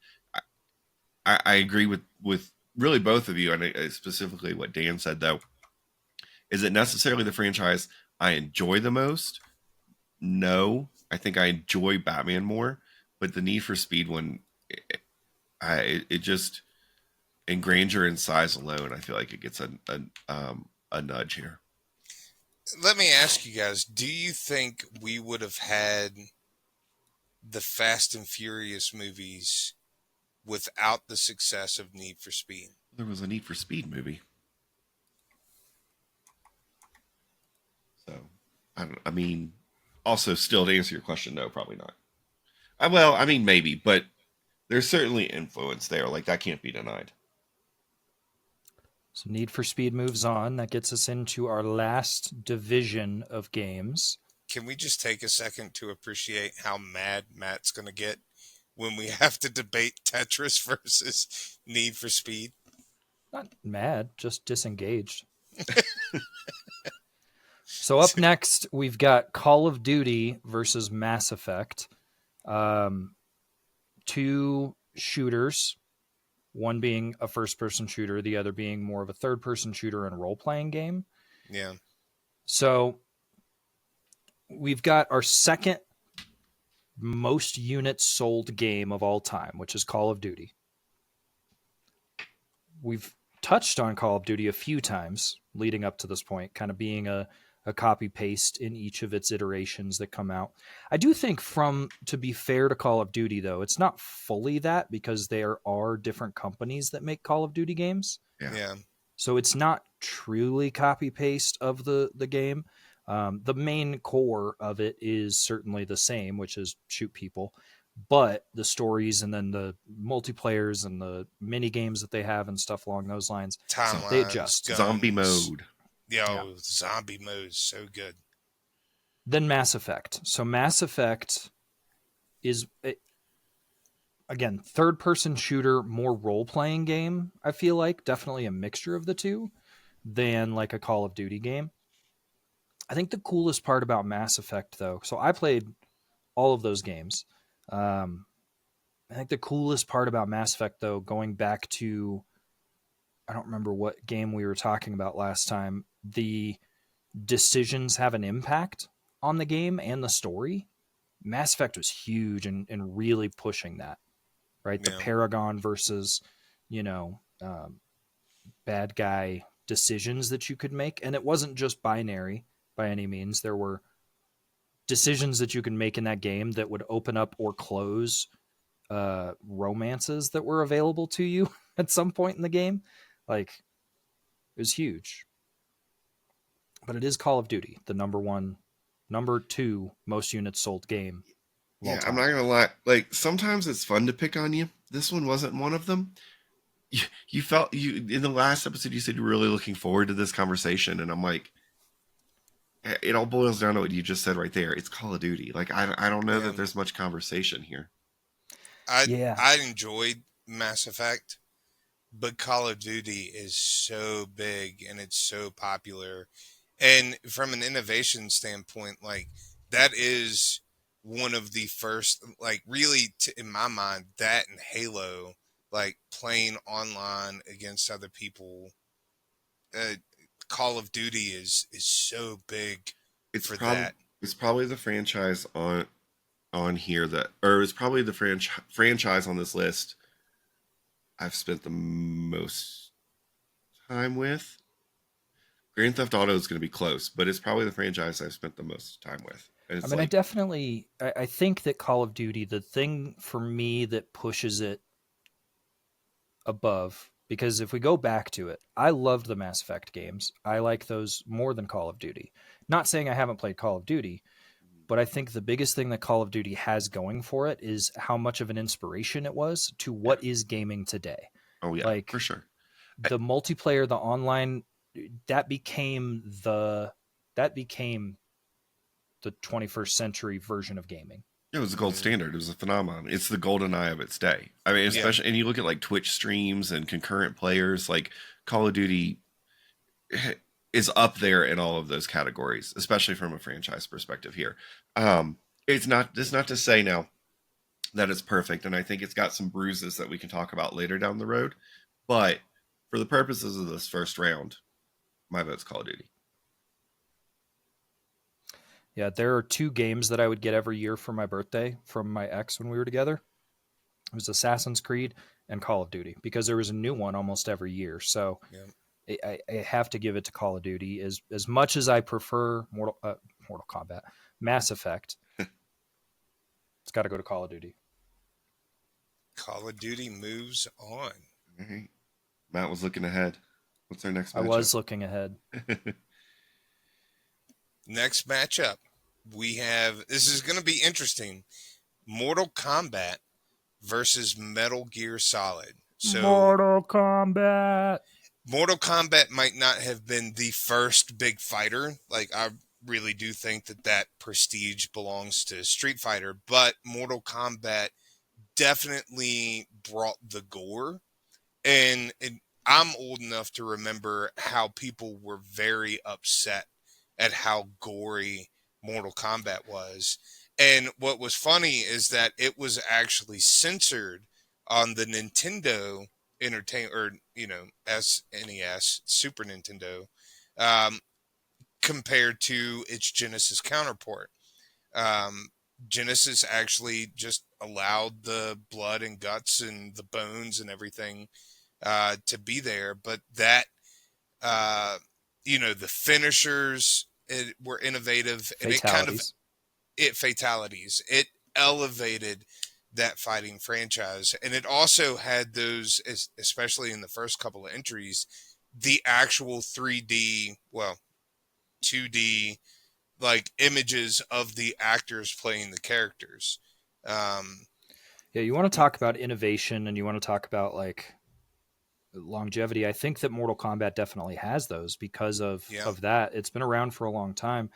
I agree with really both of you, and specifically what Dan said, though. Is it necessarily the franchise I enjoy the most? No. I think I enjoy Batman more, but the Need for Speed one, it just, in grandeur and size alone, I feel like it gets a nudge here. Let me ask you guys, do you think we would have had the Fast and Furious movies without the success of Need for Speed? There was a Need for Speed movie. So, I mean, also still to answer your question, no, probably not. Well, I mean, maybe, but there's certainly influence there. Like, that can't be denied. So Need for Speed moves on. That gets us into our last division of games. Can we just take a second to appreciate how mad Matt's going to get when we have to debate Tetris versus Need for Speed? Not mad, just disengaged. So up next, we've got Call of Duty versus Mass Effect. Two shooters, one being a first-person shooter, the other being more of a third-person shooter and role-playing game. Yeah. So we've got our second most units sold game of all time, which is Call of Duty. We've touched on Call of Duty a few times leading up to this point, kind of being a a copy paste in each of its iterations that come out. I do think, to be fair to Call of Duty, though, it's not fully that, because there are different companies that make Call of Duty games. Yeah. So it's not truly copy paste of the game. The main core of it is certainly the same, which is shoot people, but the stories and then the multiplayers and the mini games that they have and stuff along those lines, Timelines, they adjust. guns. Zombie mode. Yo, zombie mode is so good. Then Mass Effect. So Mass Effect is, again, third-person shooter, more role-playing game, I feel like. Definitely a mixture of the two than like a Call of Duty game. I think the coolest part about Mass Effect, though, so I played all of those games. I think the coolest part about Mass Effect, though, going back to, I don't remember what game we were talking about last time, the decisions have an impact on the game and the story. Mass Effect was huge and really pushing that, right? The Yeah. Paragon versus, bad guy decisions that you could make. And it wasn't just binary by any means. There were decisions that you could make in that game that would open up or close romances that were available to you at some point in the game. Like, it was huge. But it is Call of Duty, the number 2 most units sold game. of all Yeah, I'm time. not gonna lie. Like, sometimes it's fun to pick on you. This one wasn't one of them. You felt in the last episode you said you were really looking forward to this conversation, and I'm like, it all boils down to what you just said right there. It's Call of Duty. Like, I don't know Yeah. that there's much conversation here. I enjoyed Mass Effect, but Call of Duty is so big and it's so popular. And from an innovation standpoint, like, that is one of the first, like, really, in my mind, that and Halo, like, playing online against other people. Call of Duty is so big It's for probably that. it's probably the franchise on here or it's probably the franchise on this list I've spent the most time with. Grand Theft Auto is going to be close, but it's probably the franchise I've spent the most time with. And it's I think that Call of Duty, the thing for me that pushes it above, because if we go back to it, I loved the Mass Effect games. I like those more than Call of Duty. Not saying I haven't played Call of Duty, but I think the biggest thing that Call of Duty has going for it is how much of an inspiration it was to what is gaming today. oh yeah, like, for sure. The multiplayer, the online, that became the 21st century version of gaming. It was the gold standard. It was a phenomenon. It's the golden eye of its day. I mean, especially, and you look at like Twitch streams and concurrent players, like Call of Duty is up there in all of those categories, especially from a franchise perspective here. It's not to say now that it's perfect, and I think it's got some bruises that we can talk about later down the road. But for the purposes of this first round, my vote's Call of Duty. Yeah, there are 2 games that I would get every year for my birthday from my ex when we were together. It was Assassin's Creed and Call of Duty, because there was a new one almost every year. So I have to give it to Call of Duty. As much as I prefer Mortal Kombat, Mass Effect, it's got to go to Call of Duty. Call of Duty moves on. All right. Matt was looking ahead. What's our next matchup? I was looking ahead. Next matchup, we have, this is going to be interesting, Mortal Kombat versus Metal Gear Solid. So Mortal Kombat. Mortal Kombat might not have been the first big fighter. Like, I really do think that prestige belongs to Street Fighter, but Mortal Kombat definitely brought the gore. And I'm old enough to remember how people were very upset at how gory Mortal Kombat was. And what was funny is that it was actually censored on the Nintendo SNES, Super Nintendo, compared to its Genesis counterpart. Genesis actually just allowed the blood and guts and the bones and everything to be there, but that the finishers were innovative, and Fatalities. fatalities. It elevated that fighting franchise, and it also had those, especially in the first couple of entries, the actual 3D, well, 2D like images of the actors playing the characters. Um, Yeah, you want to talk about innovation and you want to talk about like longevity. I think that Mortal Kombat definitely has those because yeah, of that. It's been around for a long time.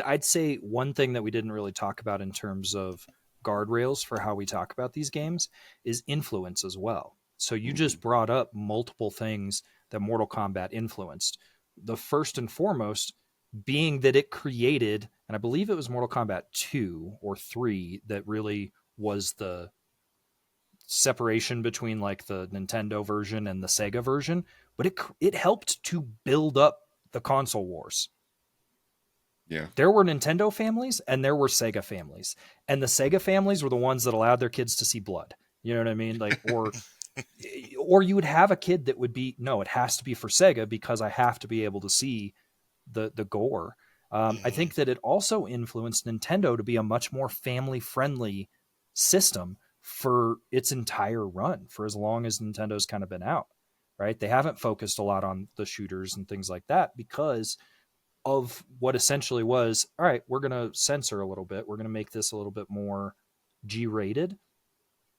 I'd say one thing that we didn't really talk about in terms of guardrails for how we talk about these games is influence as well. So you just brought up multiple things that Mortal Kombat influenced. The first and foremost being that it created, and I believe it was Mortal Kombat 2 or 3 that really was the separation between like the Nintendo version and the Sega version, but it helped to build up the console wars. Yeah. There were Nintendo families and there were Sega families, and the Sega families were the ones that allowed their kids to see blood. You know what I mean? Like, or you would have a kid that would be, no, it has to be for Sega because I have to be able to see the gore. I think that it also influenced Nintendo to be a much more family friendly system for its entire run, for as long as Nintendo's kind of been out, right? They haven't focused a lot on the shooters and things like that because of what essentially was, all right, we're going to censor a little bit. We're going to make this a little bit more G-rated.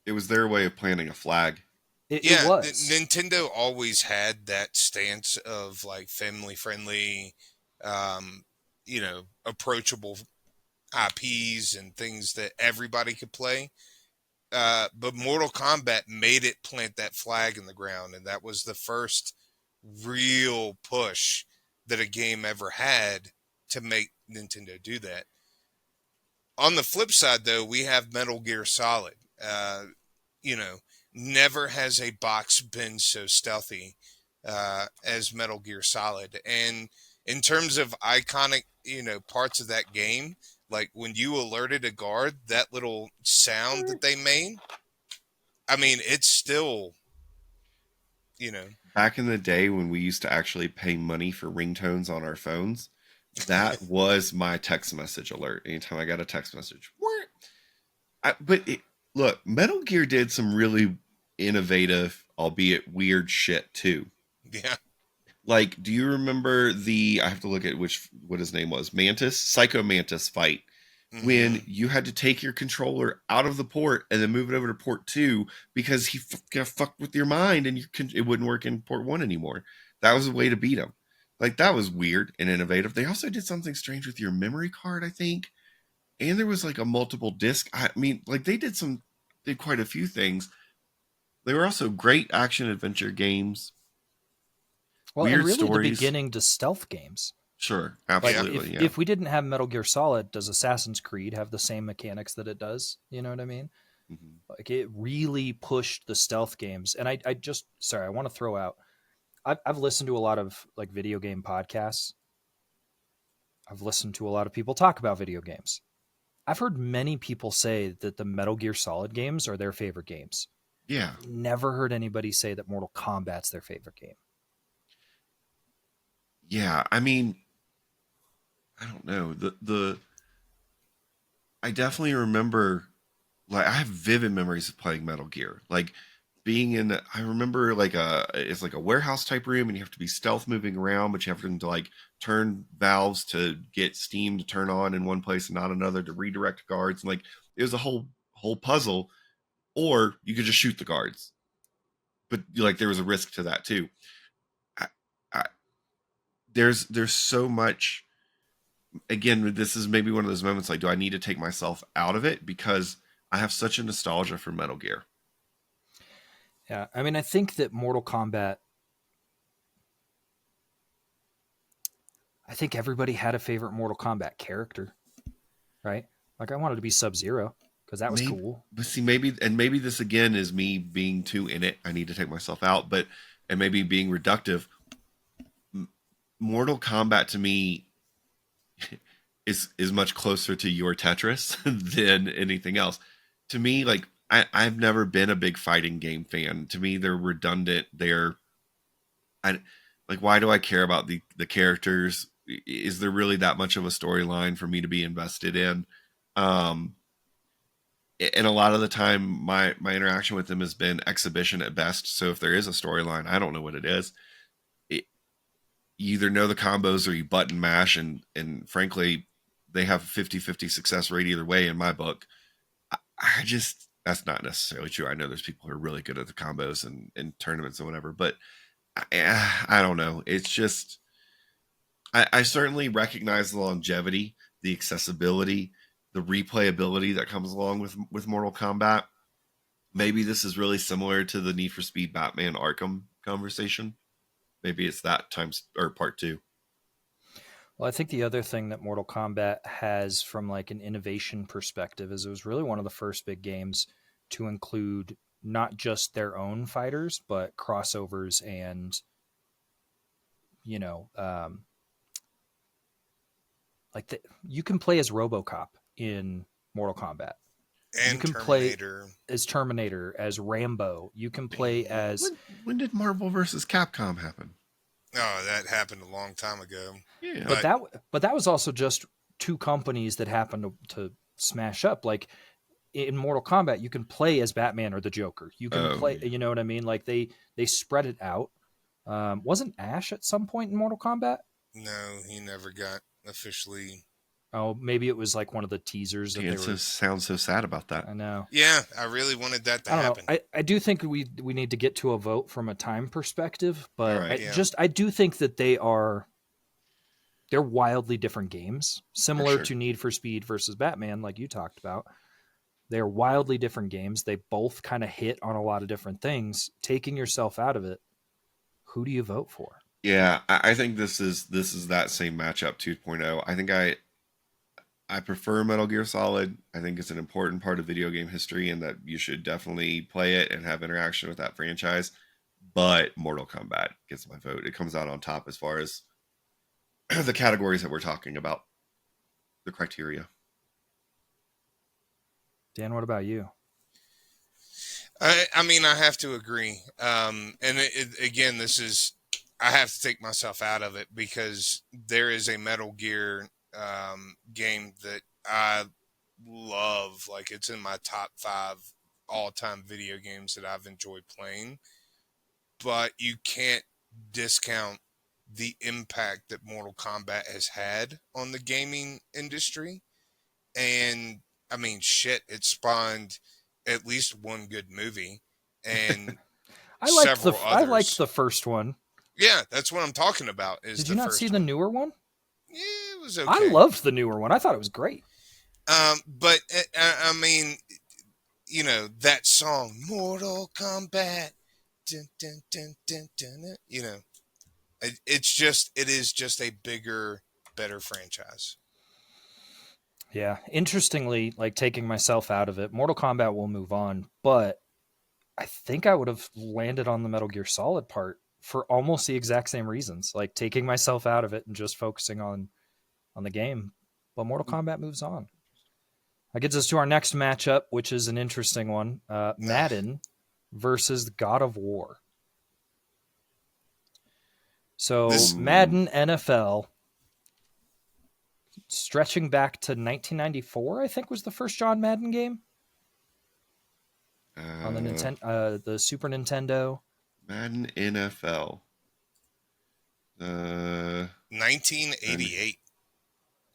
It was their way of planting a flag. It was. Nintendo always had that stance of like family friendly, approachable IPs and things that everybody could play. But Mortal Kombat made it plant that flag in the ground, and that was the first real push that a game ever had to make Nintendo do that. On the flip side, though, we have Metal Gear Solid. Never has a box been so stealthy as Metal Gear Solid. And in terms of iconic, parts of that game, like when you alerted a guard, that little sound that they made, I mean, it's still, Back in the day when we used to actually pay money for ringtones on our phones, that was my text message alert. Anytime I got a text message. Look, Metal Gear did some really innovative, albeit weird shit too. Yeah. Like, do you remember I have to look at what his name was, Psycho Mantis fight, when you had to take your controller out of the port and then move it over to port 2 because he fucked with your mind and it wouldn't work in port 1 anymore. That was a way to beat him. Like, that was weird and innovative. They also did something strange with your memory card, I think. And there was like a multiple disc. I mean, like did quite a few things. They were also great action adventure games. Well, weird and really stories. The beginning to stealth games. Sure, absolutely. Like if we didn't have Metal Gear Solid, does Assassin's Creed have the same mechanics that it does? You know what I mean? Mm-hmm. Like it really pushed the stealth games. And I want to throw out, I've listened to a lot of like video game podcasts. I've listened to a lot of people talk about video games. I've heard many people say that the Metal Gear Solid games are their favorite games. Yeah. Never heard anybody say that Mortal Kombat's their favorite game. Yeah, I mean, I don't know. I definitely remember, like, I have vivid memories of playing Metal Gear. Like, I remember it's like a warehouse type room and you have to be stealth moving around, but you have to like turn valves to get steam to turn on in one place and not another to redirect guards. And like, it was a whole puzzle, or you could just shoot the guards. But like, there was a risk to that too. There's so much. Again, this is maybe one of those moments like, do I need to take myself out of it because I have such a nostalgia for Metal Gear? Yeah, I mean, I think that Mortal Kombat, I think everybody had a favorite Mortal Kombat character, right? Like I wanted to be Sub-Zero because that was cool. But see, maybe this again is me being too in it. I need to take myself out, and maybe being reductive. Mortal Kombat to me is much closer to your Tetris than anything else. To me, like I've never been a big fighting game fan. To me, they're redundant. Why do I care about the characters is there really that much of a storyline for me to be invested in? And a lot of the time, my interaction with them has been exhibition at best. So if there is a storyline, I don't know what it is. You either know the combos or you button mash, and frankly, they have a 50-50 success rate either way in my book. I just, that's not necessarily true. I know there's people who are really good at the combos and tournaments and whatever, but I don't know. It's just, I certainly recognize the longevity, the accessibility, the replayability that comes along with Mortal Kombat. Maybe this is really similar to the Need for Speed Batman Arkham conversation. Maybe it's that times or part 2. Well, I think the other thing that Mortal Kombat has from like an innovation perspective is it was really one of the first big games to include not just their own fighters, but crossovers and, you know, you can play as RoboCop in Mortal Kombat. And you can Terminator. play as Terminator, as Rambo. You can play as... When did Marvel versus Capcom happen? Oh, that happened a long time ago. Yeah. But that was also just two companies that happened to smash up. Like in Mortal Kombat, you can play as Batman or the Joker. You can play, you know what I mean? Like they spread it out. Wasn't Ash at some point in Mortal Kombat? No, he never got officially. Oh, maybe it was like one of the teasers. That it sounds so sad about that. I know. Yeah, I really wanted that to happen. I do think we need to get to a vote from a time perspective, but right, I do think that they're wildly different games, similar to Need for Speed versus Batman, like you talked about. They're wildly different games. They both kind of hit on a lot of different things. Taking yourself out of it, who do you vote for? Yeah, I think this is that same matchup 2.0. I think I prefer Metal Gear Solid. I think it's an important part of video game history and that you should definitely play it and have interaction with that franchise. But Mortal Kombat gets my vote. It comes out on top as far as the categories that we're talking about, the criteria. Dan, what about you? I mean, I have to agree. And again, I have to take myself out of it because there is a Metal Gear game that I love. Like, it's in my top 5 all-time video games that I've enjoyed playing. But you can't discount the impact that Mortal Kombat has had on the gaming industry. And I mean, shit, it spawned at least one good movie and I liked the first one. Yeah, that's what I'm talking about. Did you not see the newer one? Yeah, it was okay. I loved the newer one. I thought it was great. But I mean, you know, that song, Mortal Kombat, dun, dun, dun, dun, dun, dun, you know, it is just a bigger, better franchise. Yeah. Interestingly, like taking myself out of it, Mortal Kombat will move on, but I think I would have landed on the Metal Gear Solid part for almost the exact same reasons, like taking myself out of it and just focusing on the game. But Mortal Kombat moves on. That gets us to our next matchup, which is an interesting one. Madden versus God of War. So Madden NFL, stretching back to 1994, I think was the first John Madden game on the Super Nintendo. Madden NFL. 1988.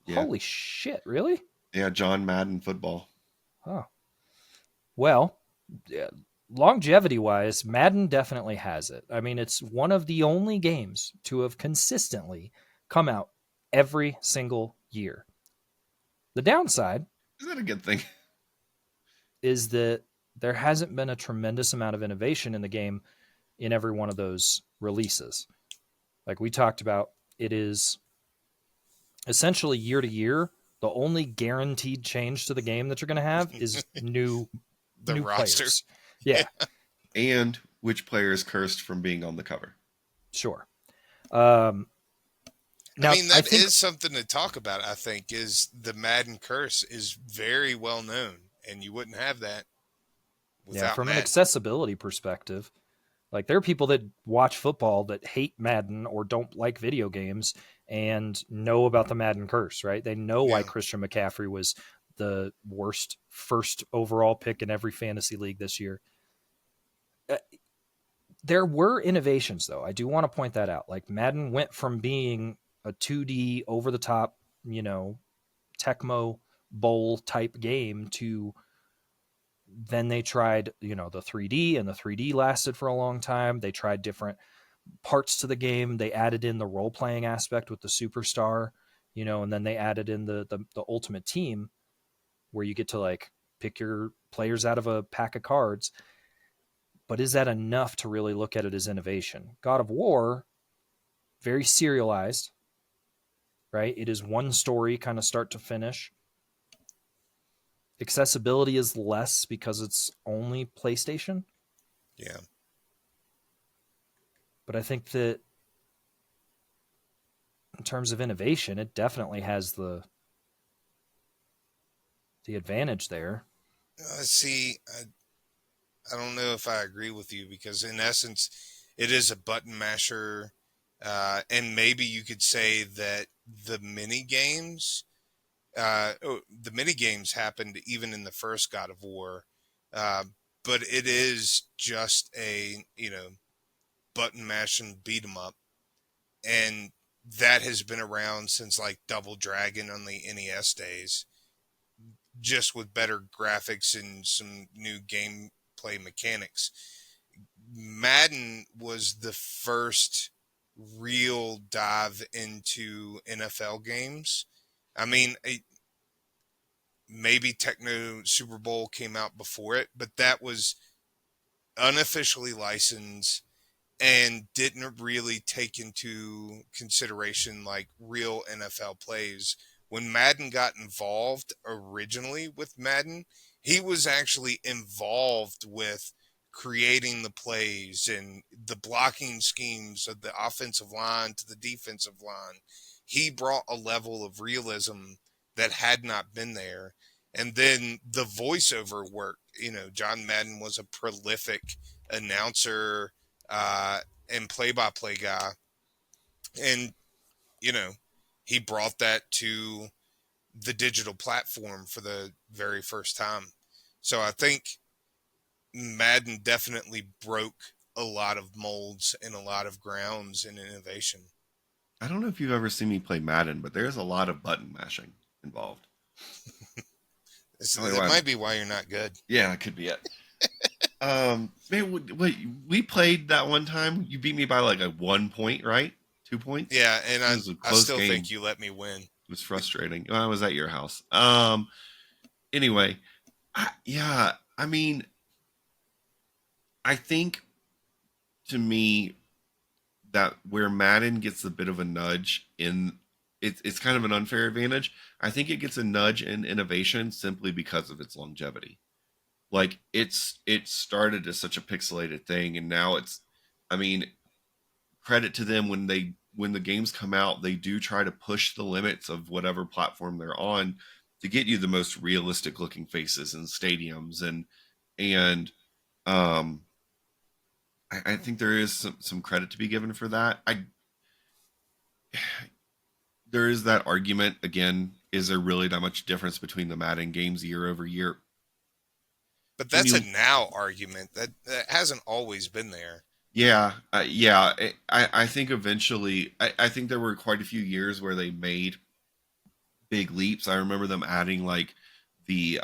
Yeah. Holy shit, really? Yeah, John Madden football. Oh. Well, longevity-wise, Madden definitely has it. I mean, it's one of the only games to have consistently come out every single year. The downside... Is that a good thing? ...is that there hasn't been a tremendous amount of innovation in the game in every one of those releases. Like we talked about, it is essentially year to year. The only guaranteed change to the game that you're going to have is new roster. Players. Yeah. And which player is cursed from being on the cover. Sure. Now, I mean, that is something to talk about, I think, is the Madden curse is very well known, and you wouldn't have that without from Madden. an accessibility perspective. Like there are people that watch football that hate Madden or don't like video games and know about the Madden curse, right? They know why Yeah. Christian McCaffrey was the worst first overall pick in every fantasy league this year. There were innovations though. I do want to point that out. Like Madden went from being a 2D over the top, Tecmo Bowl type game to then they tried, the 3D, and the 3D lasted for a long time. They tried different parts to the game. They added in the role playing aspect with the superstar, and then they added in the ultimate team where you get to like pick your players out of a pack of cards. But is that enough to really look at it as innovation? God of War, very serialized, right? It is one story, kind of start to finish. Accessibility is less because it's only PlayStation. Yeah. But I think that in terms of innovation, it definitely has the advantage there. See, I don't know if I agree with you because in essence, it is a button masher, and maybe you could say that the mini games happened even in the first God of War, but it is just a button mash and beat 'em up, and that has been around since like Double Dragon on the NES days, just with better graphics and some new gameplay mechanics. Madden was the first real dive into NFL games. I mean, maybe Techno Super Bowl came out before it, but that was unofficially licensed and didn't really take into consideration like real NFL plays. When Madden got involved originally with Madden, he was actually involved with creating the plays and the blocking schemes of the offensive line to the defensive line. He brought a level of realism that had not been there. And then the voiceover work, John Madden was a prolific announcer and play-by-play guy. And, he brought that to the digital platform for the very first time. So I think Madden definitely broke a lot of molds and a lot of grounds in innovation. I don't know if you've ever seen me play Madden, but there's a lot of button mashing involved. It might be why you're not good. Yeah, that could be it. Man, wait, we played that one time. You beat me by like a 1 point, right? 2 points? Yeah, and I still game. think you let me win. It was frustrating. Well, I was at your house. Anyway, I mean, I think to me that where Madden gets a bit of a nudge in it's kind of an unfair advantage. I think it gets a nudge in innovation simply because of its longevity. Like it started as such a pixelated thing, and now I mean, credit to them when the games come out, they do try to push the limits of whatever platform they're on to get you the most realistic looking faces in stadiums and I think there is some credit to be given for that. There is that argument again. Is there really that much difference between the Madden games year over year? But that's a now argument that hasn't always been there. Yeah, yeah. I think eventually, I think there were quite a few years where they made big leaps. I remember them adding like the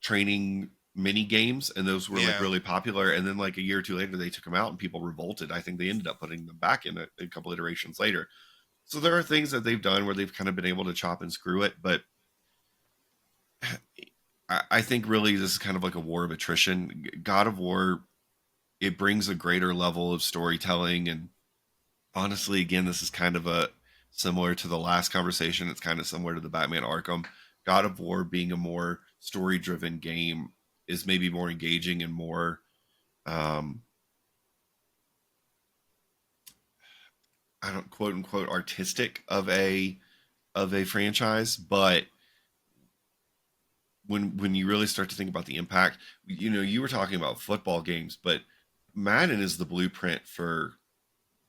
training mini games, and those were like really popular. And then like a year or two later, they took them out, and people revolted. I think they ended up putting them back in a couple iterations later. So there are things that they've done where they've kind of been able to chop and screw it, but I think really this is kind of like a war of attrition. God of War, it brings a greater level of storytelling, and honestly, again, this is kind of a similar to the last conversation. It's kind of similar to the Batman Arkham. God of War being a more story-driven game is maybe more engaging and more I don't quote unquote artistic of a franchise, but when you really start to think about the impact, you were talking about football games, but Madden is the blueprint for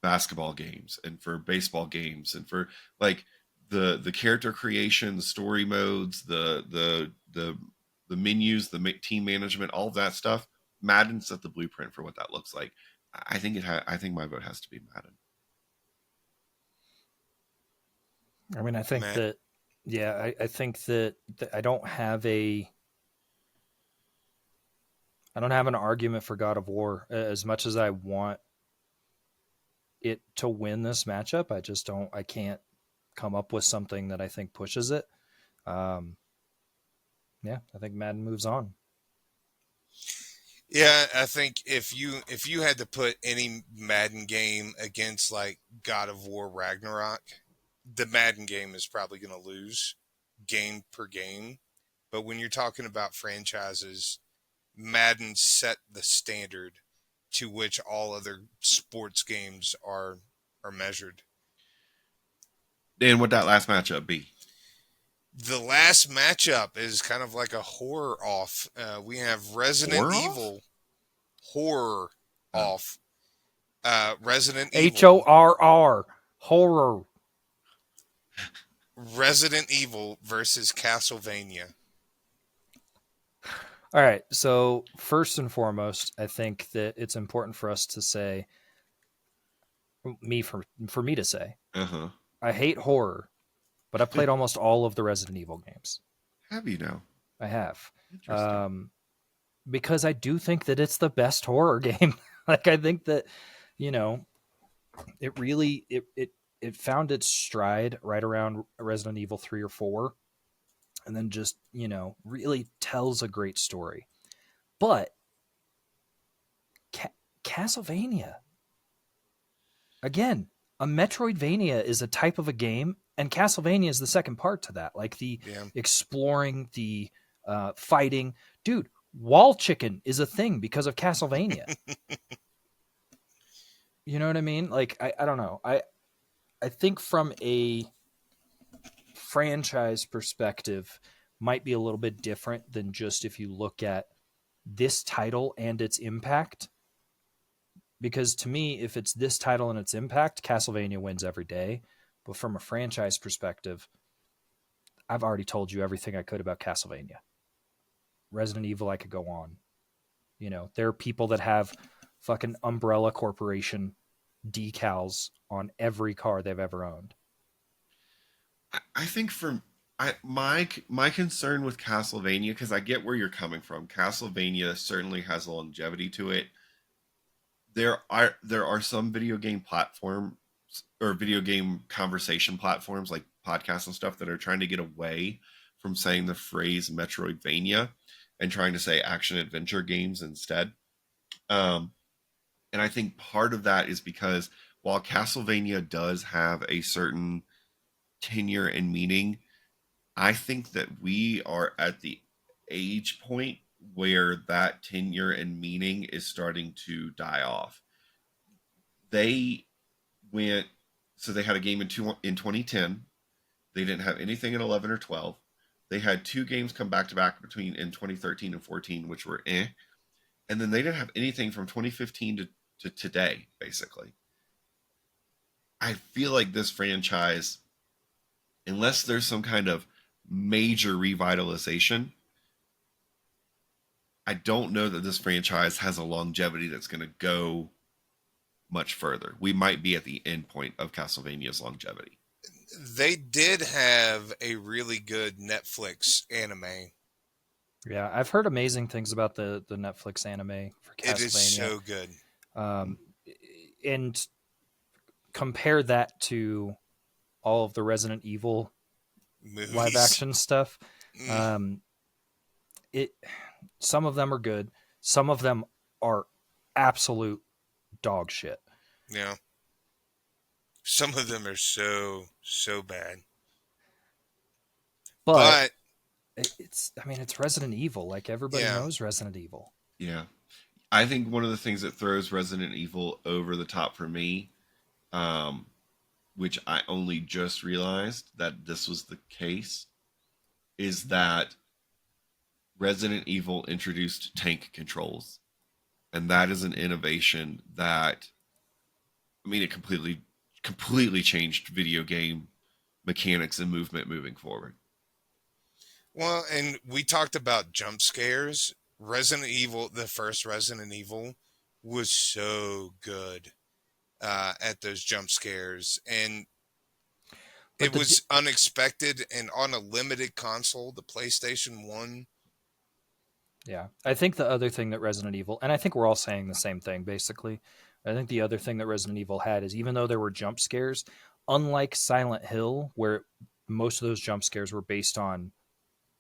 basketball games and for baseball games and for like the character creation, the story modes, the menus, the team management, all of that stuff. Madden set the blueprint for what that looks like. I think I think my vote has to be Madden. I mean, I think Matt? that, yeah, I think that I don't have an argument for God of War as much as I want it to win this matchup. I can't come up with something that I think pushes it. Yeah, I think Madden moves on. Yeah, I think if you had to put any Madden game against like God of War Ragnarok, the Madden game is probably going to lose game per game. But when you're talking about franchises, Madden set the standard to which all other sports games are measured. And would that last matchup be? The last matchup is kind of like a horror off. We have Resident Horror off? Evil horror Oh. off. Resident Evil. HORR, horror. Resident Evil versus Castlevania. All right. So first and foremost, I think that it's important for us to say, for me to say, Uh-huh. I hate horror, but I played almost all of the Resident Evil games. Have you now? I have. Interesting. Because I do think that it's the best horror game. Like, I think that, it really, it found its stride right around Resident Evil 3 or 4, and then just, really tells a great story. But Castlevania, again, a Metroidvania is a type of a game, and Castlevania is the second part to that. Like the exploring, the fighting. Dude, wall chicken is a thing because of Castlevania. You know what I mean? Like, I don't know. I think from a franchise perspective might be a little bit different than just if you look at this title and its impact. Because to me, if it's this title and its impact, Castlevania wins every day. But from a franchise perspective, I've already told you everything I could about Castlevania. Resident Evil, I could go on. There are people that have fucking Umbrella Corporation decals on every car they've ever owned. I think my concern with Castlevania, because I get where you're coming from. Castlevania certainly has a longevity to it. There are some video game platforms or video game conversation platforms like podcasts and stuff that are trying to get away from saying the phrase Metroidvania and trying to say action adventure games instead. And I think part of that is because while Castlevania does have a certain tenure and meaning, I think that we are at the age point where that tenure and meaning is starting to die off. They had a game in 2010. They didn't have anything in 11 or 12. They had two games come back to back in 2013 and 14, which were and then they didn't have anything from 2015 to today, basically. I feel like this franchise, unless there's some kind of major revitalization, I don't know that this franchise has a longevity that's going to go much further. We might be at the end point of Castlevania's longevity. They did have a really good Netflix anime. Yeah, I've heard amazing things about the Netflix anime for Castlevania. It is so good. And compare that to all of the Resident Evil Movies. live action stuff. Some of them are good. Some of them are absolute dog shit. Yeah. Some of them are so bad. But it's Resident Evil. Like, everybody Yeah. knows Resident Evil. Yeah. I think one of the things that throws Resident Evil over the top for me, which I only just realized that this was the case, is that Resident Evil introduced tank controls. And that is an innovation that, I mean, it completely changed video game mechanics and movement moving forward. Well, and we talked about jump scares. Resident Evil, the first Resident Evil, was so good at those jump scares, and But it was unexpected. And on a limited console, the PlayStation 1. Yeah. I think the other thing that Resident Evil, and I think we're all saying the same thing basically. I think the other thing that Resident Evil had is even though there were jump scares, unlike Silent Hill, where most of those jump scares were based on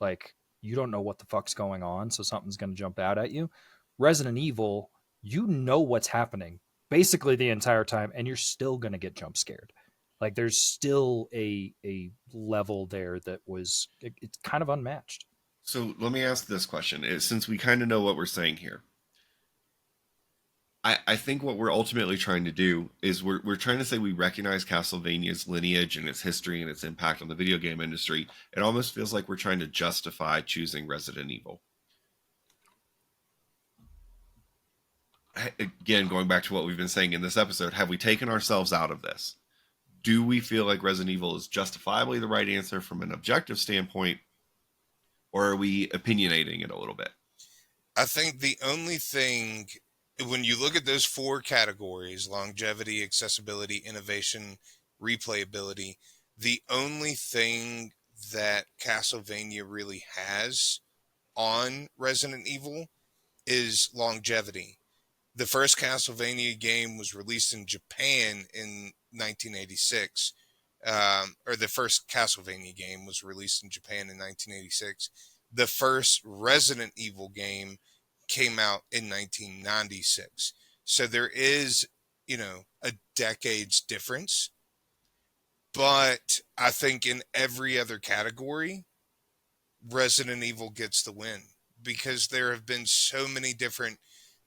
like you don't know what the fuck's going on, so something's going to jump out at you. Resident Evil, you know what's happening basically the entire time, and you're still going to get jump scared. Like there's still a level there that was it's kind of unmatched. So let me ask this question. Since we kind of know what we're saying here, I think what we're ultimately trying to do is we're trying to say we recognize Castlevania's lineage and its history and its impact on the video game industry. It almost feels like we're trying to justify choosing Resident Evil. Again, going back to what we've been saying in this episode, have we taken ourselves out of this? Do we feel like Resident Evil is justifiably the right answer from an objective standpoint, or are we opinionating it a little bit? I think the only thing, when you look at those four categories, longevity, accessibility, innovation, replayability, the only thing that Castlevania really has on Resident Evil is longevity. The first Castlevania game was released in Japan in 1986. Or the first Castlevania game was released in Japan in 1986. The first Resident Evil game came out in 1996. So there is, a decade's difference. But I think in every other category, Resident Evil gets the win because there have been so many different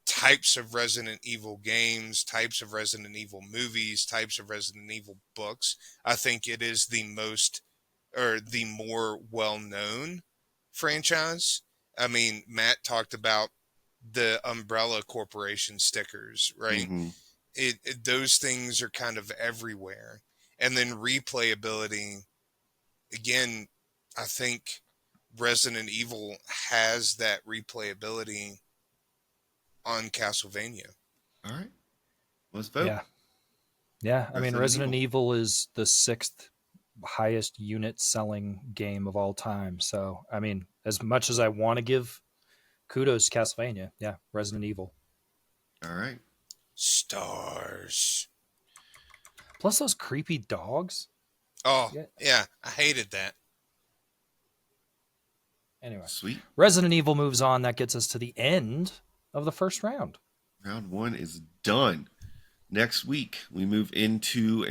types of Resident Evil games, types of Resident Evil movies, types of Resident Evil books. I think it is the most or the more well-known franchise. I mean, Matt talked about the Umbrella Corporation stickers, right? Mm-hmm. Those things are kind of everywhere. And then replayability, again, I think Resident Evil has that replayability on Castlevania. All right. Let's vote. Yeah. Yeah. I mean, Resident Evil is the 6th highest unit selling game of all time. So, I mean, as much as I want to give kudos to Castlevania, yeah, Resident Evil. All right. Stars. Plus those creepy dogs. Oh, yeah. I hated that. Anyway. Sweet. Resident Evil moves on. That gets us to the end of the first round. Round 1 is done. Next week, we move into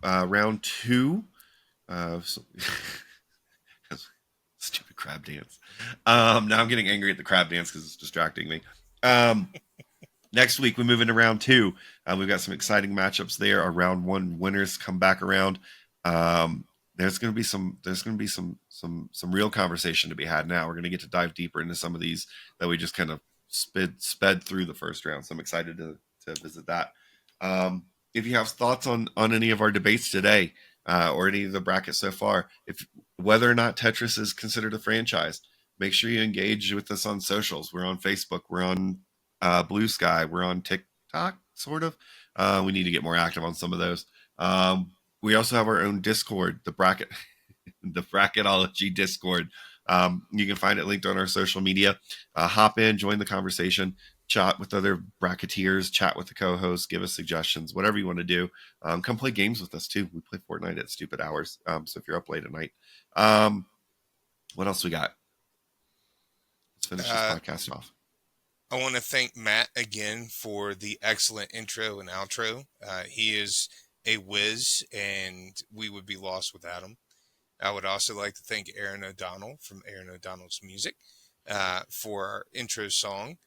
round 2. Stupid crab dance. Now I'm getting angry at the crab dance because it's distracting me. Next week, we move into round 2. We've got some exciting matchups there. Our round 1 winners come back around. There's going to be some real conversation to be had now. We're going to get to dive deeper into some of these that we just kind of sped through the first round. So I'm excited to visit that. If you have thoughts on any of our debates today, or any of the brackets so far, if whether or not Tetris is considered a franchise, make sure you engage with us on socials. We're on Facebook. We're on Blue Sky. We're on TikTok, sort of. We need to get more active on some of those. We also have our own Discord, the Bracketology Discord. You can find it linked on our social media. Hop in, join the conversation, chat with other bracketeers, chat with the co-hosts, give us suggestions, whatever you want to do. Come play games with us too. We play Fortnite at stupid hours. So if you're up late at night, what else we got? Let's finish this podcast off. I want to thank Matt again for the excellent intro and outro. He is a whiz, and we would be lost without him. I would also like to thank Aaron O'Donnell from Aaron O'Donnell's Music for our intro song.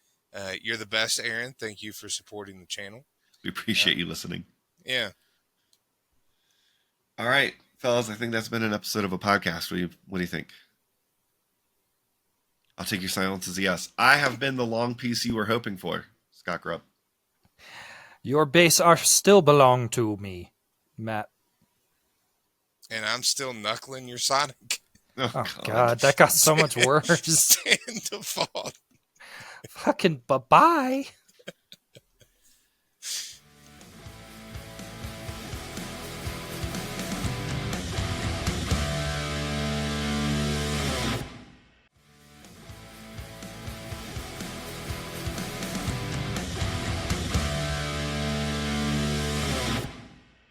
You're the best, Aaron. Thank you for supporting the channel. We appreciate you listening. Yeah. All right, fellas, I think that's been an episode of a podcast. What do you think? I'll take your silence as a yes. I have been the long piece you were hoping for. Scott Grubb. Your base are still belong to me, Matt. And I'm still knuckling your Sonic. Oh God, that got so much worse. Stand to fall. Fucking bye-bye.